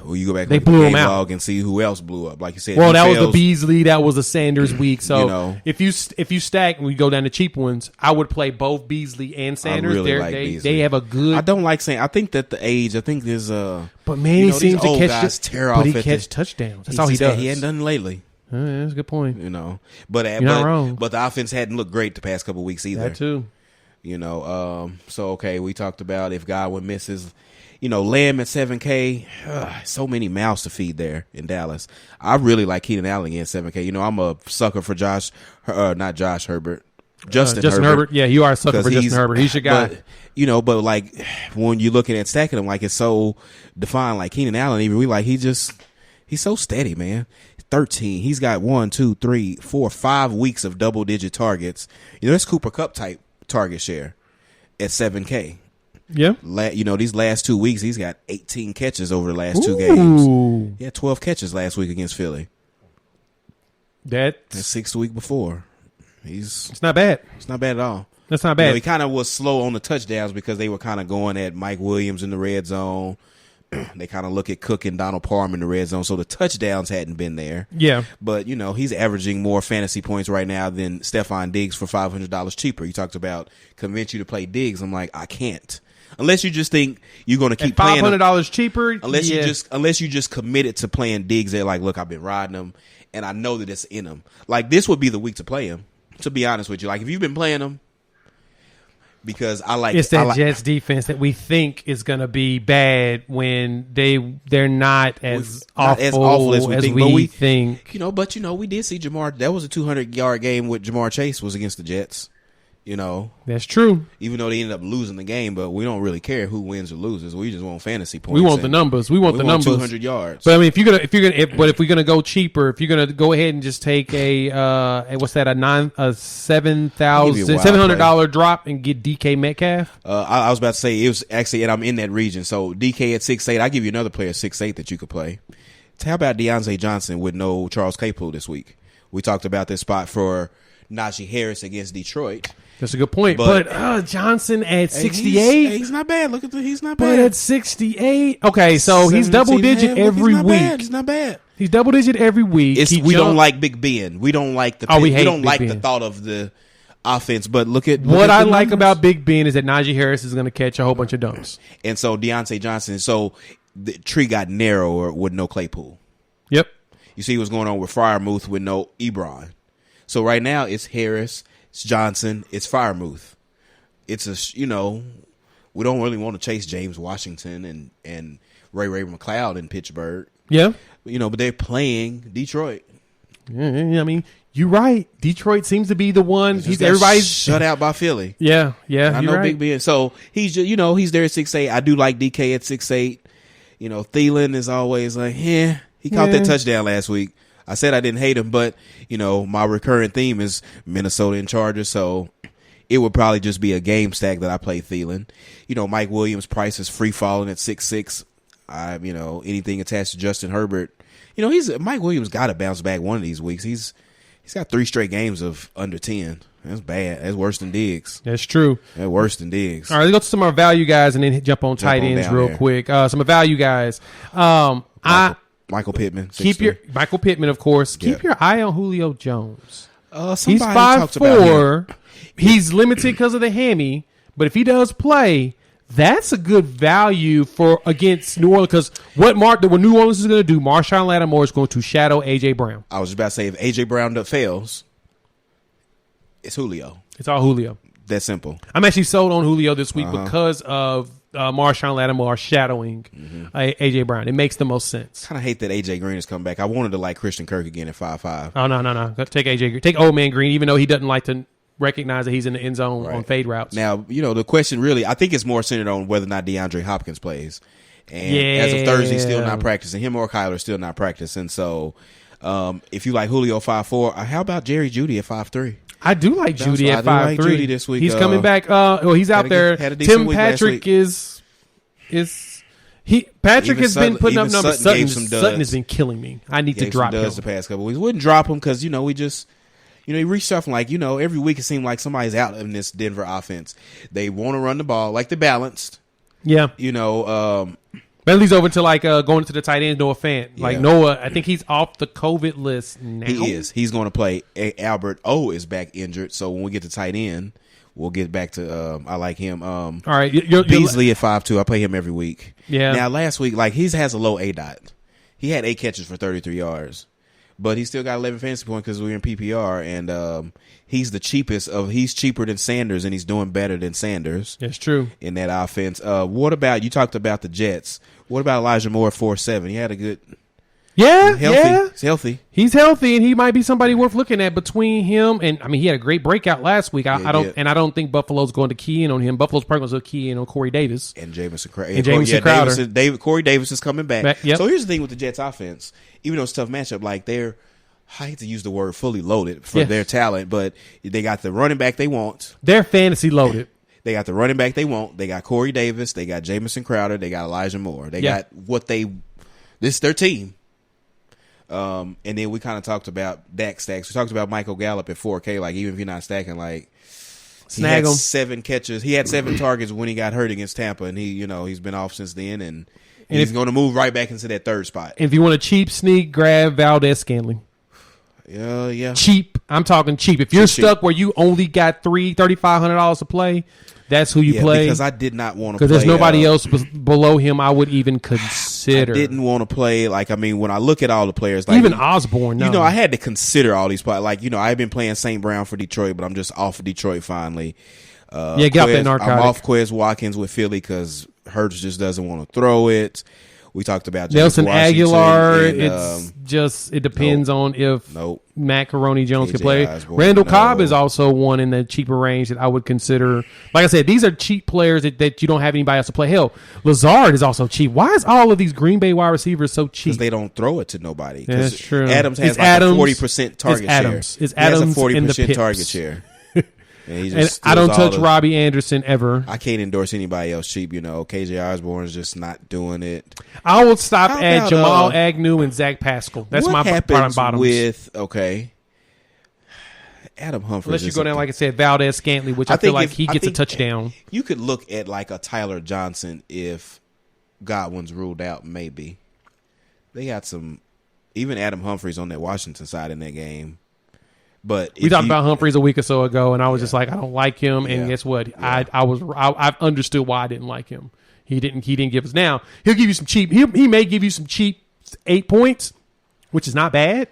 Well, you go back they to blew the him game out log and see who else blew up. Like you said, well, that was the Beasley, that was the Sanders week. So if you stack and we go down to cheap ones, I would play both Beasley and Sanders. I really like Beasley. They have a good. I don't like saying. I think that the age. I think there's But man, he seems to catch touchdowns. That's all he does. He hadn't done lately. That's a good point. But you're not wrong. But the offense hadn't looked great the past couple of weeks either. That too. So okay, we talked about if Godwin misses, Lamb at 7K. So many mouths to feed there in Dallas. I really like Keenan Allen at 7K. I'm a sucker for Justin Herbert. Yeah, you are a sucker for Justin Herbert. He's your guy. But like when you're looking at stacking them, like it's so defined. Like Keenan Allen, even he's so steady, man. 13. He's got 1, 2, 3, 4, 5 weeks of double digit targets. That's Cooper Kupp type target share at 7K. Yeah. These last 2 weeks, he's got 18 catches over the last 2 games. He had 12 catches last week against Philly. That's the 6th week before. It's not bad. It's not bad at all. That's not bad. He kind of was slow on the touchdowns because they were kind of going at Mike Williams in the red zone. They kind of look at Cook and Donald Parham in the red zone, so the touchdowns hadn't been there. Yeah. But, he's averaging more fantasy points right now than Stephon Diggs for $500 cheaper. You talked about convince you to play Diggs. I'm like, I can't. Unless you just think you're going to keep playing him. $500 cheaper? Unless you just committed to playing Diggs. They're like, look, I've been riding him, and I know that it's in him. Like, this would be the week to play him, to be honest with you. Like, if you've been playing him, because it's that Jets defense that we think is going to be bad when they're not as awful as we think. But we did see Jamar. That was a 200-yard game with Jamar Chase was against the Jets. That's true. Even though they ended up losing the game, but we don't really care who wins or loses. We just want fantasy points. We want the numbers. We want the numbers. 200 yards. But I mean, if we're gonna go cheaper, if you're gonna go ahead and just take a $700 drop and get DK Metcalf. I was about to say it was actually, and I'm in that region. So DK at 6'8", I give you another player at 6'8" that you could play. How about Deontay Johnson with no Charles Claypool this week? We talked about this spot for Najee Harris against Detroit. That's a good point. But Johnson at 68. He's not bad. Look at he's not bad. But at 68. Okay, so he's double digit every week. He's not bad. He's double digit every week. We don't like Big Ben. We don't like the the thought of the offense. But look at what I like about Big Ben is that Najee Harris is going to catch a whole bunch of dunks. And so Deontay Johnson, so the tree got narrower with no Claypool. Yep. You see what's going on with Freiermuth with no Ebron. So right now it's Harris, it's Johnson, it's Freiermuth. It's we don't really want to chase James Washington and Ray McLeod in Pittsburgh. Yeah. But they're playing Detroit. Yeah, I mean, you're right. Detroit seems to be the one. Everybody's shut out by Philly. Yeah. I know right. Big Ben. So he's just, he's there at 6'8". I do like DK at 6'8". Thielen is always like, he caught that touchdown last week. I said I didn't hate him, but, my recurring theme is Minnesota and Chargers, so it would probably just be a game stack that I play Thielen. Mike Williams' price is free falling at 6'6". Anything attached to Justin Herbert. Mike Williams got to bounce back one of these weeks. He's got 3 straight games of under 10. That's bad. That's worse than Diggs. That's true. That's worse than Diggs. All right, let's go to some of our value guys and then jump on tight ends real quick. Some of value guys. Michael Pittman. Michael Pittman, of course. Keep your eye on Julio Jones. He's 5'4". He's limited because of the hammy, but if he does play, that's a good value against New Orleans. Because what New Orleans is going to do, Marshawn Lattimore is going to shadow A.J. Brown. I was just about to say, if A.J. Brown fails, it's Julio. It's all Julio. that simple. I'm actually sold on Julio this week because of Marshawn Lattimore shadowing AJ Brown. It makes the most sense. Kind of hate that AJ Green has come back. I wanted to like Christian Kirk again at 5'5". Oh no! Take AJ Green. Take Old Man Green, even though he doesn't like to recognize that he's in the end zone on fade routes. Now, the question really, I think it's more centered on whether or not DeAndre Hopkins plays. And as of Thursday, he's still not practicing. Him or Kyler still not practicing. So if you like Julio 5'4", how about Jerry Jeudy at 5'3"? I do like Jeudy at 5'3". Like Jeudy this week. He's coming back. He's out there. Tim Patrick has been putting up numbers. Sutton has been killing me. I need to drop him. The past couple weeks. Wouldn't drop him because we just. He reshuffling like, every week it seemed like somebody's out in this Denver offense. They want to run the ball like they're balanced. Yeah. Bentley's over to going to the tight end, Noah Fant. Like Noah, I think he's off the COVID list now. He is. He's going to play. Albert O is back injured. So when we get to tight end, we'll get back to, I like him. All right. Beasley at 5'2". I play him every week. Yeah. Now last week, he has a low A-dot. He had 8 catches for 33 yards. But he still got 11 fantasy points because we're in PPR, and he's the cheapest he's cheaper than Sanders, and he's doing better than Sanders. That's true. In that offense. What about, you talked about the Jets. What about Elijah Moore at 4.7? He had a good. He's healthy. He's healthy, and he might be somebody worth looking at between him and he had a great breakout last week. I don't think Buffalo's going to key in on him. Buffalo's probably going to key in on Corey Davis and Jamison Crowder. Corey Davis is coming back. Yep. So here's the thing with the Jets offense. Even though it's a tough matchup, they're, I hate to use the word fully loaded for their talent, but they got the running back they want. They're fantasy loaded. They got the running back they want. They got Corey Davis. They got Jamison Crowder. They got Elijah Moore. They got this is their team. And then we kind of talked about Dak stacks. We talked about Michael Gallup at 4K. Even if you're not stacking, snag him. 7 catches. He had 7 targets when he got hurt against Tampa, and he's been off since then, and he's going to move right back into that third spot. If you want a cheap sneak, grab Valdez-Scantling. Yeah. Cheap. I'm talking cheap. If you're stuck where you only got $3,500 to play, that's who you play. Because I did not want to play. Because there's nobody else below him I would even consider. I didn't want to play. When I look at all the players. Even Osborne. No. I had to consider all these players. I've been playing St. Brown for Detroit, but I'm just off of Detroit finally. Get off that narcotic. I'm off Quez Watkins with Philly because Hurts just doesn't want to throw it. We talked about Nelson Aguilar. And, it depends on if Macaroni Jones can play. Randall Cobb is also one in the cheaper range that I would consider. Like I said, these are cheap players that you don't have anybody else to play. Hell, Lazard is also cheap. Why is all of these Green Bay wide receivers so cheap? Because they don't throw it to nobody. Yeah, that's true. Adams has a 40% target share. It's Adams he has a 40% and target share. And I don't touch Robbie Anderson ever. I can't endorse anybody else cheap. KJ Osborne's just not doing it. I will stop at Jamal Agnew and Zach Pascal. That's my bottom bottoms. With Adam Humphries. Unless you go down, like I said, Valdez-Scantling, which I feel like he gets a touchdown. You could look at a Tyler Johnson if Godwin's ruled out. Maybe they got some. Even Adam Humphries on that Washington side in that game. But we talked about Humphries a week or so ago, and I was just like, I don't like him. And guess what? Yeah. I understood why I didn't like him. He didn't give us. Now he'll give you some cheap. He may give you some cheap 8 points, which is not bad.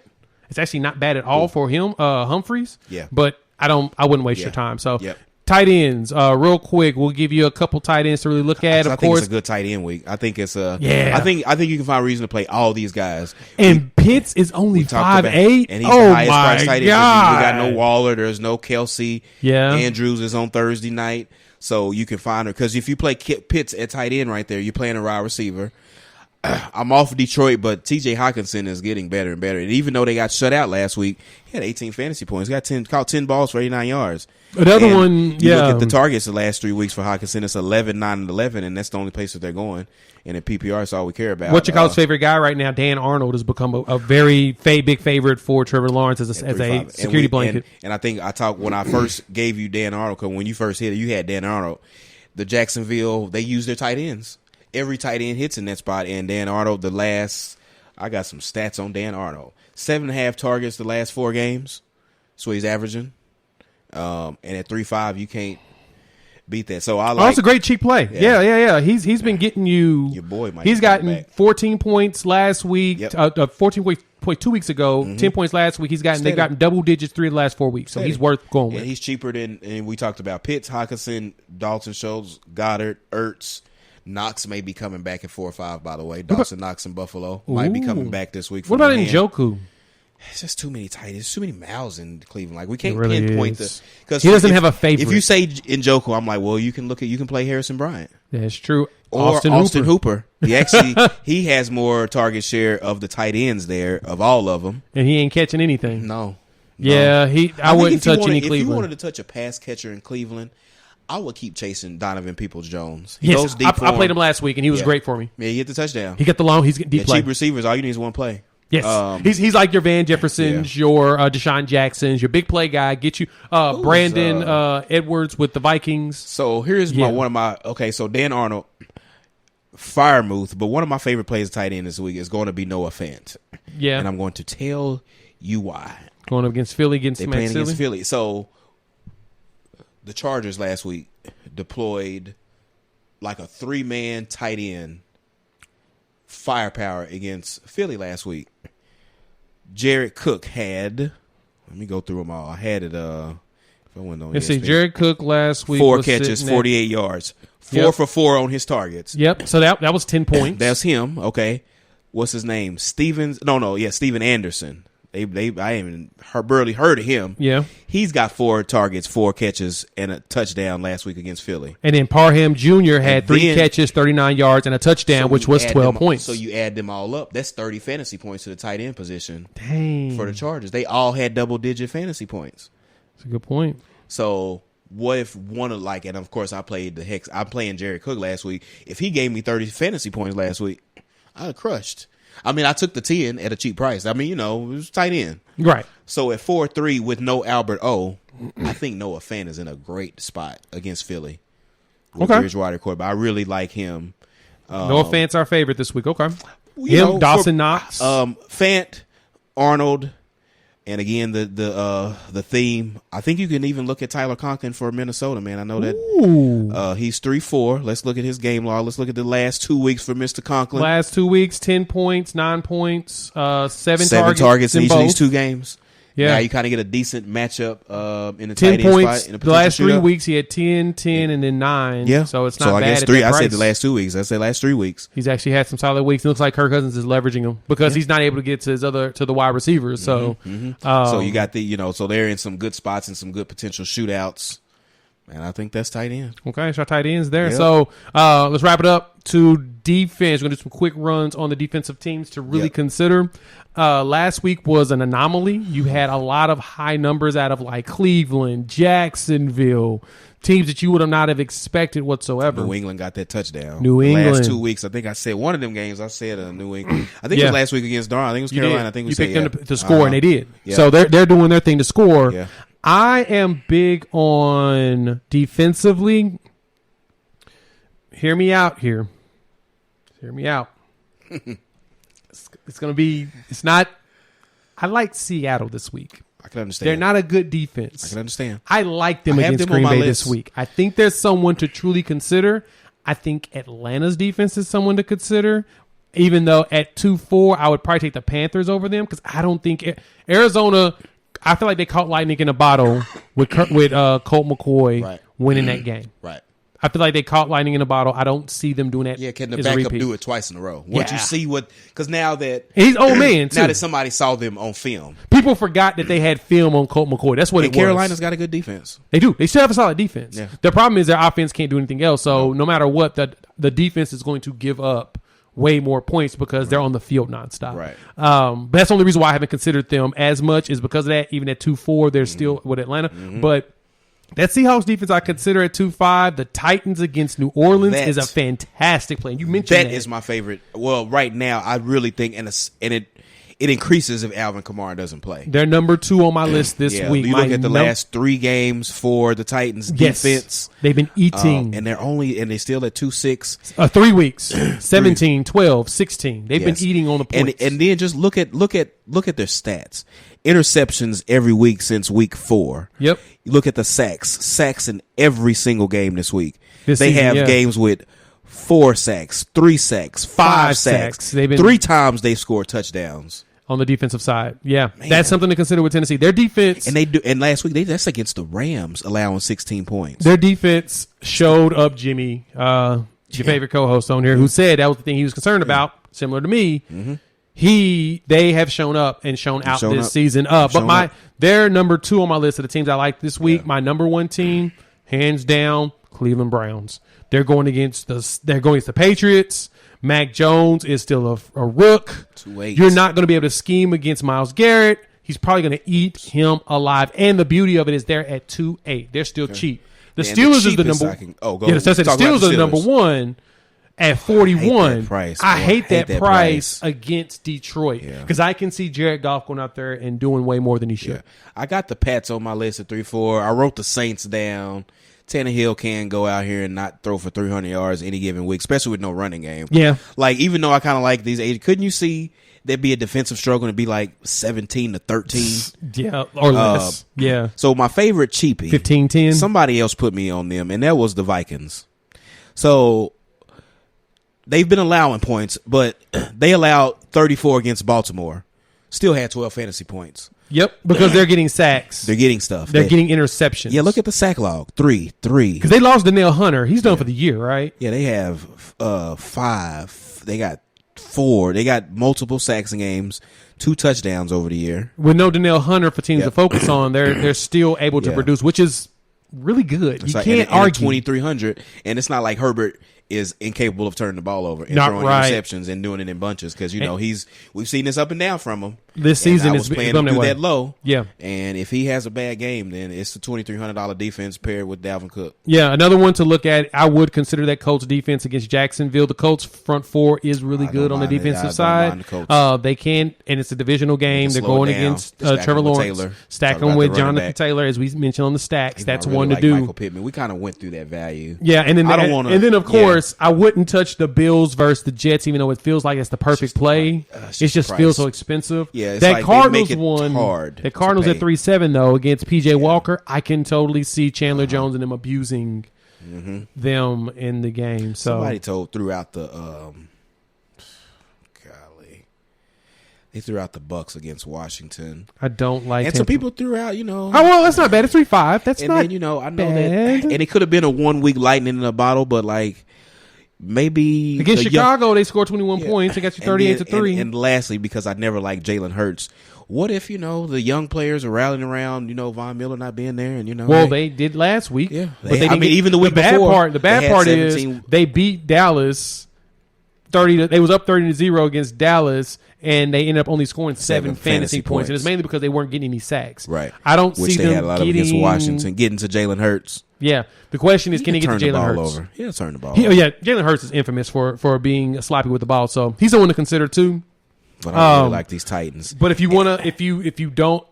It's actually not bad at all for him, Humphries. Yeah. But I wouldn't waste your time. So tight ends, real quick, we'll give you a couple tight ends to really look at. I think it's a good tight end week. I think it's I think you can find a reason to play all these guys. And Pitts is only 5'8", and he's the highest price tight end. We got no Waller. There's no Kelsey. Yeah, Andrews is on Thursday night, so you can find her because if you play Pitts at tight end right there, you're playing a wide receiver. I'm off of Detroit, but T.J. Hawkinson is getting better and better. And even though they got shut out last week, he had 18 fantasy points. He caught 10 balls for 89 yards. Another one, you look at the targets the last 3 weeks for Hawkinson, it's 11, 9, and 11, and that's the only place that they're going. And in PPR, that's all we care about. What's your college favorite guy right now? Dan Arnold has become a very big favorite for Trevor Lawrence as a security blanket. And I think when I first gave you Dan Arnold, because when you first hit it, you had Dan Arnold. The Jacksonville, they use their tight ends. Every tight end hits in that spot, and Dan Arnold, I got some stats on Dan Arnold. 7.5 targets the last 4 games. That's what he's averaging. And at 3.5, you can't beat that. So that's a great cheap play. Yeah. He's been getting you. Your boy might. He's gotten 14 points last week. 14 points 2 weeks ago, 10 points last week. They've gotten double digits 3 of the last 4 weeks, so he's worth going with. And he's cheaper than, and we talked about Pitts, Hockenson, Dalton Schultz, Goddard, Ertz. Knox may be coming back at 4 or 5, by the way. Dawson Knox in Buffalo might be coming back this week. What about Njoku? It's just too many tight. There's too many mouths in Cleveland. Like, we can't really pinpoint because he doesn't have a favorite. If you say Njoku, I'm like, well, you can play Harrison Bryant. That's true. Or Austin Hooper. He has more target share of the tight ends there of all of them, and he ain't catching anything. No. Yeah, I wouldn't touch any Cleveland. If you wanted to touch a pass catcher in Cleveland, I would keep chasing Donovan Peoples-Jones. He goes deep. I played him last week, and he was great for me. Yeah, he hit the touchdown. He got the long. He's getting deep play. Cheap receivers. All you need is one play. Yes, he's like your Van Jeffersons, your Deshaun Jacksons, your big play guy. Get you Brandon Edwards with the Vikings. So here's so Dan Arnold, Firemouth, but one of my favorite plays tight end this week is going to be Noah Fant. Yeah, and I'm going to tell you why. Going up against Philly, against Philly. So the Chargers last week deployed like a 3-man tight end firepower against Philly last week. Jared Cook had, let me go through them all. I had it. If I went on, let's see. Jared Cook last week 4 catches, 48 yards, 4 for 4 on his targets. Yep. So that was 10 points. That's him. Okay. What's his name? Steven Anderson. I even barely heard of him. Yeah. He's got 4 targets, 4 catches, and a touchdown last week against Philly. And then Parham Jr. had 3 catches, 39 yards, and a touchdown, which was 12 points. So you add them all up, that's 30 fantasy points to the tight end position. Dang. For the Chargers. They all had double-digit fantasy points. That's a good point. So what if one of and of course I'm playing Jared Cook last week. If he gave me 30 fantasy points last week, I'd have crushed. I mean, I took the 10 at a cheap price. I mean, it was tight end. Right. So at 4-3 with no Albert O, I think Noah Fant is in a great spot against Philly. With Bridgewater quarterback. I really like him. Noah Fant's our favorite this week. Okay. Dawson Knox. Fant, Arnold, and again, the theme. I think you can even look at Tyler Conklin for Minnesota, man. I know that he's 3-4. Let's look at his game log. Let's look at the last 2 weeks for Mr. Conklin. Last 2 weeks, 10 points, 9 points, 7 targets in each of these 2 games. Yeah. Now you kind of get a decent matchup in the 10 tight end points. spot. In the last 3 weeks, he had 10, and then 9. Yeah. So it's not bad. I guess 3. I said the last 2 weeks. I said last 3 weeks. He's actually had some solid weeks. It looks like Kirk Cousins is leveraging him because he's not able to get to the wide receivers. So, so you got so they're in some good spots and some good potential shootouts. And I think that's tight end. Okay, so our tight ends there. Yep. So let's wrap it up to defense. We're going to do some quick runs on the defensive teams to really consider. Last week was an anomaly. You had a lot of high numbers out of like Cleveland, Jacksonville, teams that you would have not have expected whatsoever. New England got that touchdown. New England. Last 2 weeks, I think I said one of them games. I said New England. I think it was last week against Darn. I think it was Carolina. I think you picked them to score, and they did. Yeah. So they're doing their thing to score. Yeah. I am big on defensively. Hear me out here. Hear me out. It's going to be – it's not – I like Seattle this week. I can understand. They're not a good defense. I can understand. I like them against Green Bay this week. I think there's someone to truly consider. I think Atlanta's defense is someone to consider. Even though at 2-4, I would probably take the Panthers over them because I don't think Arizona – I feel like they caught lightning in a bottle with Colt McCoy winning that game. Right. I feel like they caught lightning in a bottle. I don't see them doing that. Yeah, can the backup do it twice in a row? Once you see because now that he's old man too. Now that somebody saw them on film, people forgot that they had film on Colt McCoy. That's what it was. Carolina's got a good defense. They do. They still have a solid defense. Yeah. The problem is their offense can't do anything else. So no matter what, the defense is going to give up way more points because they're on the field nonstop. Right. But that's the only reason why I haven't considered them as much is because of that. Even at 2-4, they're still with Atlanta. But that Seahawks defense I consider at 2-5. The Titans against New Orleans is a fantastic play. You mentioned that. That is my favorite. Well, right now, I really think, and it increases if Alvin Kamara doesn't play. They're number 2 on my list this week. You look at the last 3 games for the Titans defense. They've been eating. And they're still at 2-6. 3 weeks. 17, 12, 16. They've been eating on the points. And then just look at their stats. Interceptions every week since week 4. Yep. You look at the sacks. Sacks in every single game this week. They have games with 4 sacks, 3 sacks, 5 sacks. They've been 3 times they've scored touchdowns. on the defensive side. Yeah, Man. that's something to consider with Tennessee. Their defense, and last week that's against the Rams, allowing 16 points. Their defense showed up. Jimmy, your favorite co-host on here, who said that was the thing he was concerned about, similar to me. They have shown up and shown out this season. But they're number 2 on my list of the teams I like this week. My number 1 team, hands down, Cleveland Browns. They're going against the Patriots. Mac Jones is still a rook. 2-8. You're not going to be able to scheme against Myles Garrett. He's probably going to eat him alive. And the beauty of it is they're at 2-8. They're still cheap. The Steelers is the number. The Steelers are the number 1 at 41. I hate that price against Detroit because I can see Jared Goff going out there and doing way more than he should. I got the Pats on my list at 3-4. I wrote the Saints down. Tannehill can go out here and not throw for 300 yards any given week, especially with no running game. Yeah. Like, even though I kind of like these 80, couldn't you see there'd be a defensive struggle and be like 17-13? Yeah, or less. Yeah. So my favorite cheapie, 15-10. Somebody else put me on them, and that was the Vikings. So they've been allowing points, but they allowed 34 against Baltimore. Still had 12 fantasy points. Yep, because they're getting sacks. They're getting stuff. They're getting interceptions. Yeah, look at the sack log. 3. Because they lost Danielle Hunter. He's done for the year, right? Yeah, they have 5. They got 4. They got multiple sacks in games, 2 touchdowns over the year. With no Danielle Hunter for teams to focus on, they're still able to produce, which is really good. You can't argue. 2,300, and it's not like Herbert is incapable of turning the ball over and throwing interceptions and doing it in bunches because we've seen this up and down from him. This season is playing to do that low. Yeah, and if he has a bad game, then it's the $2,300 defense paired with Dalvin Cook. Yeah, another one to look at. I would consider that Colts defense against Jacksonville. The Colts front 4 is really good on the defensive side. They can, and it's a divisional game. They're going against Trevor Lawrence, stacking with Jonathan Taylor, as we mentioned on the stacks. That's one to do. Michael Pittman. We kind of went through that value. Yeah, and then of course I wouldn't touch the Bills versus the Jets, even though it feels like it's the perfect play. It just feels so expensive. Yeah, that Cardinals one. Hard the Cardinals at 3-7 though against PJ Walker. I can totally see Chandler Jones and them abusing them in the game. So somebody throughout the they threw out the Bucks against Washington. I don't like and him. some people threw out, Oh well, that's not bad. It's 3-5. That's and not. And then, I know bad. that, and it could have been a 1 week lightning in a bottle, but like. Maybe against Chicago, they scored 21 points. They got you 38-3. And lastly, because I never liked Jalen Hurts, what if the young players are rallying around Von Miller not being there, and they did last week. Yeah, but even the week before. The bad part is they beat Dallas 30. They was up 30-0 against Dallas, and they ended up only scoring 7 fantasy points. And it's mainly because they weren't getting any sacks. Right. I don't Which see they them had a lot of against Washington getting to Jalen Hurts. Yeah. The question is, can he get to Jalen Hurts? Over. He'll turn the ball over. Yeah, Jalen Hurts is infamous for being sloppy with the ball, so he's someone to consider too. But I really like these Titans. But if you if you don't,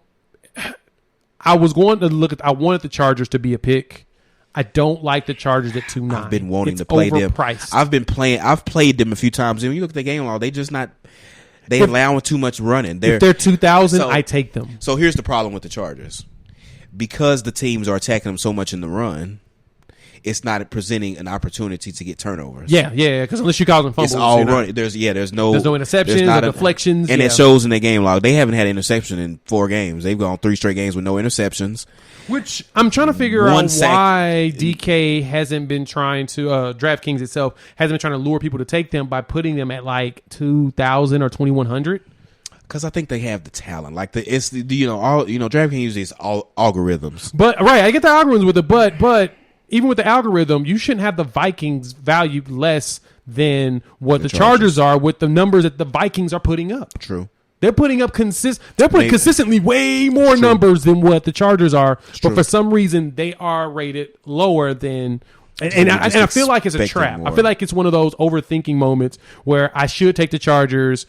I wanted the Chargers to be a pick. I don't like the Chargers at 2-9. I've been wanting to play them. I've played them a few times. And when you look at the game log, they just not. They allowing too much running. If they're 2,000, I take them. So here's the problem with the Chargers. Because the teams are attacking them so much in the run, it's not presenting an opportunity to get turnovers. Yeah, because unless you cause them fumbles, it's all running. There's no interceptions or deflections, and it shows in their game log. They haven't had an interception in 4 games. They've gone 3 straight games with no interceptions. Which I'm trying to figure out why DK hasn't been trying to DraftKings itself hasn't been trying to lure people to take them by putting them at like 2,000 or 2,100. Because I think they have the talent. Like DraftKings uses these algorithms. But I get the algorithms with it, but even with the algorithm, you shouldn't have the Vikings valued less than what the Chargers are with the numbers that the Vikings are putting up. True. They're putting up consistently way more numbers than what the Chargers are, but for some reason they are rated lower than. And I feel like it's a trap. I feel like it's one of those overthinking moments where I should take the Chargers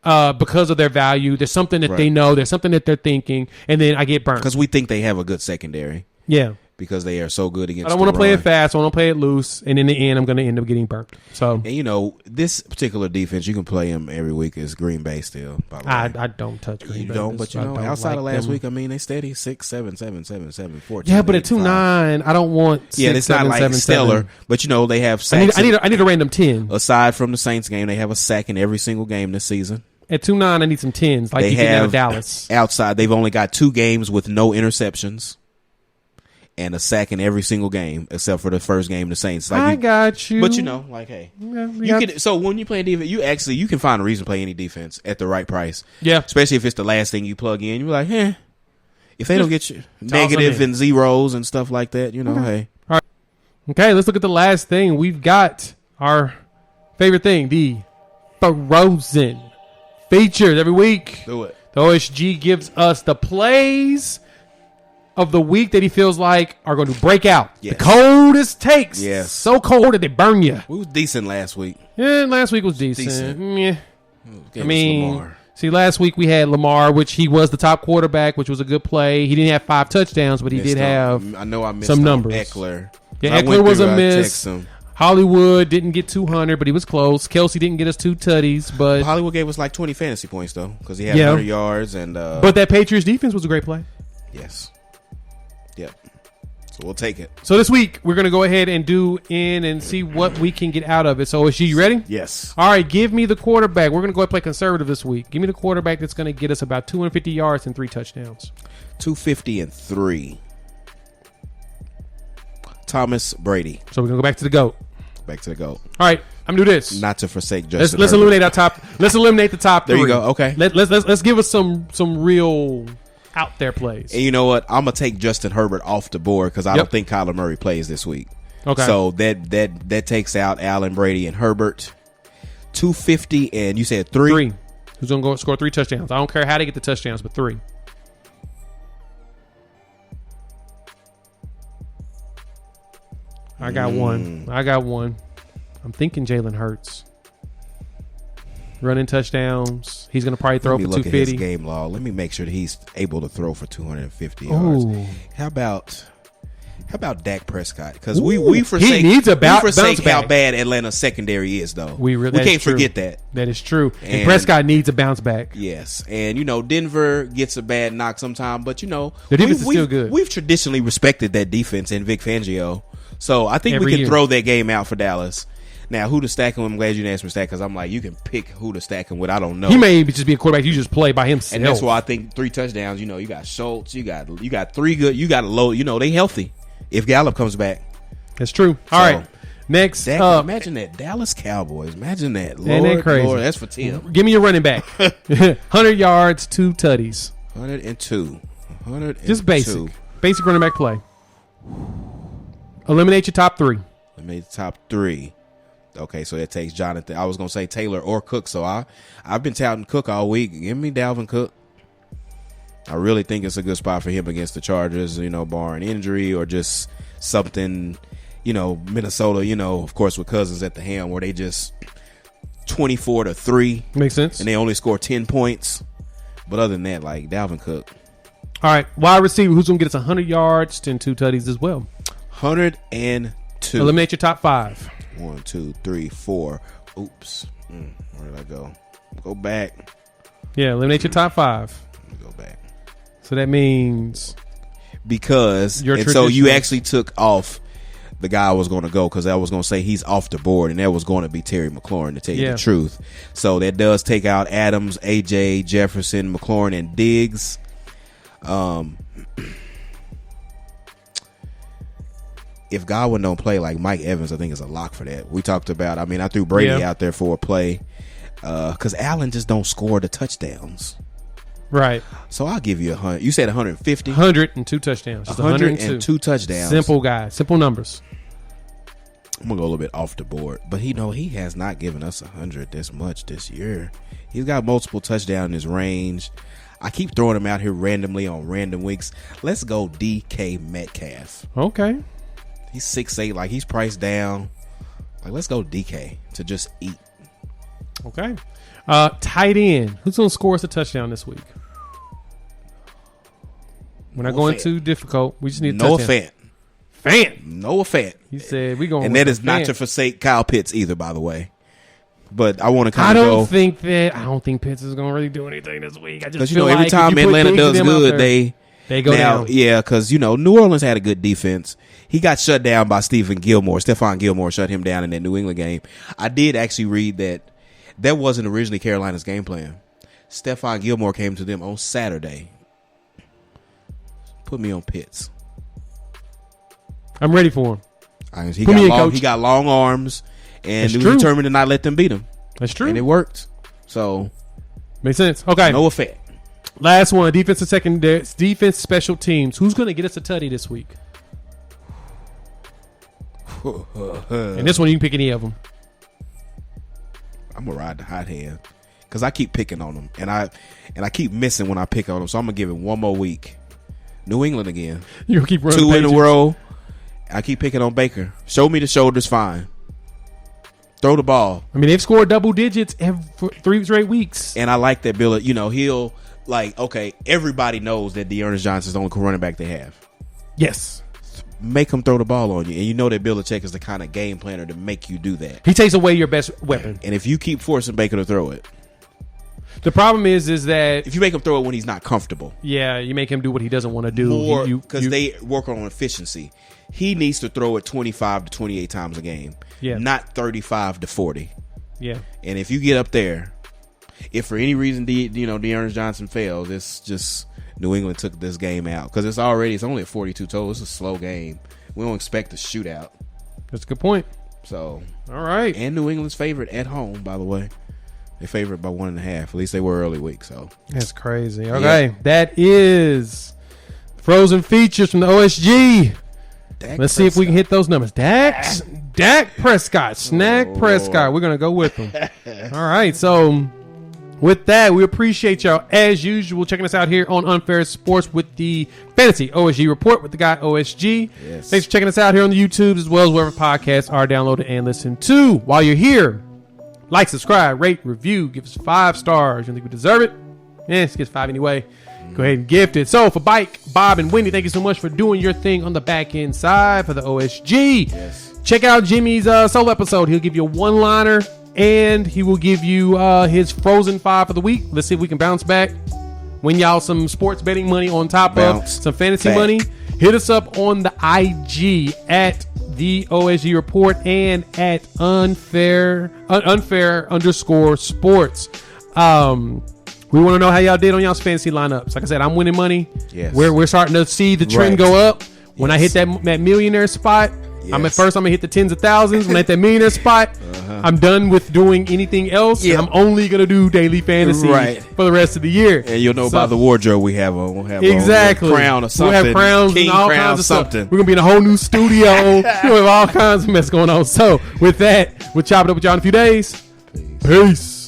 because of their value. There's something that they know. There's something that they're thinking, and then I get burnt because we think they have a good secondary. Yeah. Because they are so good against. I don't want to play it fast. I want to play it loose, and in the end, I'm going to end up getting burnt. So, and this particular defense, you can play them every week. Is Green Bay still? By the way. I don't touch Green Bay. You don't, but outside of last week, I mean, they steady 6, 7, 7, 7, 7, 14. Yeah, but at 2-9, I don't want. 6, it's 7, not like 7, stellar, 7. But they have sacks. I need a random 10. Aside from the Saints game, they have a sack in every single game this season. At 2-9, I need some 10s. Like they you get out have of Dallas. Outside, they've only got 2 games with no interceptions and a sack in every single game except for the first game, the Saints. Like I got you. But hey, so when you play defense, you can find a reason to play any defense at the right price. Yeah. Especially if it's the last thing you plug in. You're like, if they don't get you negative and zeros and stuff like that, hey. All right. Okay, let's look at the last thing. We've got our favorite thing, the PHrozen PHeatures. Every week, do it. The OSG gives us the plays of the week that he feels like are going to break out. Yes. The coldest takes. Yes. So cold that they burn you. We was decent last week. Yeah, last week was decent. Yeah. Lamar. See, last week we had Lamar, which he was the top quarterback, which was a good play. He didn't have 5 touchdowns, but he did have I know I missed some numbers. Eckler. Yeah, Eckler was a miss. Hollywood didn't get 200, but he was close. Kelsey didn't get us 2 tutties, but Hollywood gave us like 20 fantasy points though, because he had 100 yards and. But that Patriots defense was a great play. Yes. Yep. So we'll take it. So this week we're gonna go ahead and do in and see what we can get out of it. So OSG, you ready? Yes. All right, give me the quarterback. We're gonna go ahead and play conservative this week. Give me the quarterback that's gonna get us about 250 yards and 3 touchdowns. 250 and 3. Thomas Brady. So we're gonna go back to the GOAT. Back to the GOAT. All right, I'm gonna do this. Not to forsake Justin. Let's eliminate our top. Let's eliminate the top 3. There you go. Okay. Let's give us some real out there plays. And you know what? I'm gonna take Justin Herbert off the board because I don't think Kyler Murray plays this week. Okay. So that takes out Allen, Brady, and Herbert. 250 and you said 3. 3. Who's gonna go score 3 touchdowns? I don't care how they get the touchdowns, but 3. I got one. I'm thinking Jalen Hurts. Running touchdowns. He's going to probably throw for 250. Look at his game log. Let me make sure that he's able to throw for 250 yards. Ooh. How about Dak Prescott? Because we forsake, he needs a bounce how back. Bad Atlanta's secondary is, though. We can't forget that. That is true. And Prescott needs a bounce back. Yes. And, Denver gets a bad knock sometime. But, the defense is still good. We've traditionally respected that defense in Vic Fangio. So I think we can throw that game out for Dallas. Now, who to stack him with? I'm glad you didn't ask me to stack because I'm like, you can pick who to stack him with. I don't know. He may just be a quarterback you just play by himself. And that's why I think 3 touchdowns. You got Schultz. You got 3 good. You got a low. They healthy if Gallup comes back. That's true. All right. Next up. Imagine that. Dallas Cowboys. Imagine that. Ain't that crazy? Lord, that's for Tim. Give me your running back. 100 yards, 2 tutties. 102. Just basic. Basic running back play. Eliminate your top 3. Eliminate the top 3. Okay, so that takes Jonathan. I was going to say Taylor or Cook, so I've been touting Cook all week. Give me Dalvin Cook. I really think it's a good spot for him against the Chargers, barring injury or just something, Minnesota, of course, with Cousins at the helm where they just 24-3. Makes sense. And they only score 10 points. But other than that, like Dalvin Cook. All right, wide receiver, who's going to get us 100 yards and 2 tutties as well? 102. Eliminate your top 5. 1, 2, 3, 4. Oops. Where did I go? Go back. Yeah, eliminate your top 5. Let me go back. So that means so you actually took off the guy I was going to go because I was going to say he's off the board, and that was going to be Terry McLaurin, to tell you the truth. So that does take out Adams, AJ, Jefferson, McLaurin, and Diggs. If Godwin don't play, like Mike Evans, I think is a lock for that. We talked about, I threw Brady out there for a play because Allen just don't score the touchdowns. Right. So I'll give you 100. You said 150? 102 touchdowns. Just 102 touchdowns. Simple guy. Simple numbers. I'm going to go a little bit off the board. But, he has not given us 100 this much this year. He's got multiple touchdowns in his range. I keep throwing him out here randomly on random weeks. Let's go DK Metcalf. Okay. He's 6'8", like he's priced down. Like, let's go DK to just eat. Okay. Tight end. Who's going to score us a touchdown this week? We're not going too difficult. We just need a touchdown. Noah Fant. He said we're going. And that is not to forsake Kyle Pitts either, by the way. But I want to kind of go. I don't think Pitts is going to really do anything this week. I just feel every like time Atlanta does good, they go down. Yeah, because New Orleans had a good defense. He got shut down by Stephon Gilmore shut him down in that New England game. I did actually read that wasn't originally Carolina's game plan. Stephon Gilmore came to them on Saturday. Put me on Pitts. I'm ready for him. He got long arms, and he was determined to not let them beat him. That's true. And it worked. So, makes sense. Okay. No effect. Last one, defensive secondary, defense special teams. Who's going to get us a tutty this week? And this one, you can pick any of them. I'm going to ride the hot hand because I keep picking on them. And I keep missing when I pick on them. So I'm going to give it one more week. New England again. You'll keep running 2 in a row. I keep picking on Baker. Show me the shoulders fine. Throw the ball. I mean, they've scored double digits for 3 straight weeks. And I like that Bill. He'll everybody knows that Dearness Johnson's the only running back they have. Yes. Make him throw the ball on you. And you know that Belichick is the kind of game planner to make you do that. He takes away your best weapon. And if you keep forcing Baker to throw it. The problem is that if you make him throw it when he's not comfortable. Yeah, you make him do what he doesn't want to do. More because they work on efficiency. He needs to throw it 25 to 28 times a game. Yeah. Not 35 to 40. Yeah. And if you get up there, if for any reason Dearness Johnson fails, it's just New England took this game out because it's only a 42 total. It's a slow game. We don't expect a shootout. That's a good point. So all right. And New England's favorite at home, by the way. They favorite by 1.5. At least they were early week. So that's crazy. Okay, That is PHrozen PHeatures from the OSG. Let's see if we can hit those numbers. Dak Prescott, Snag Prescott. We're gonna go with them. All right. So with that, we appreciate y'all as usual checking us out here on Unfair Sports with the Fantasy OSG Report with the guy OSG. Yes. Thanks for checking us out here on the YouTube as well as wherever podcasts are downloaded and listened to. While you're here, like, subscribe, rate, review, give us 5 stars. You think we deserve it? Let's get 5 anyway. Go ahead and gift it. So for Bike, Bob, and Wendy, thank you so much for doing your thing on the back end side for the OSG. Yes. Check out Jimmy's solo episode. He'll give you a one-liner, and he will give you his Frozen 5 for the week. Let's see if we can bounce back. Win y'all some sports betting money on top of some fantasy money. Hit us up on the IG at the OSG Report and at unfair _ sports. We want to know how y'all did on y'all's fantasy lineups. Like I said, I'm winning money. Yes. We're starting to see the trend go up. When I hit that millionaire spot, I'm gonna hit the tens of thousands. When I hit that millionaire spot, I'm done with doing anything else. Yeah. I'm only gonna do daily fantasy for the rest of the year. And you'll know by the wardrobe we have on. We'll have exactly a crown or something. We'll have crowns King and all crown kinds of something. stuff. We're gonna be in a whole new studio. We'll have all kinds of mess going on. So with that, we'll chop it up with y'all in a few days. Peace.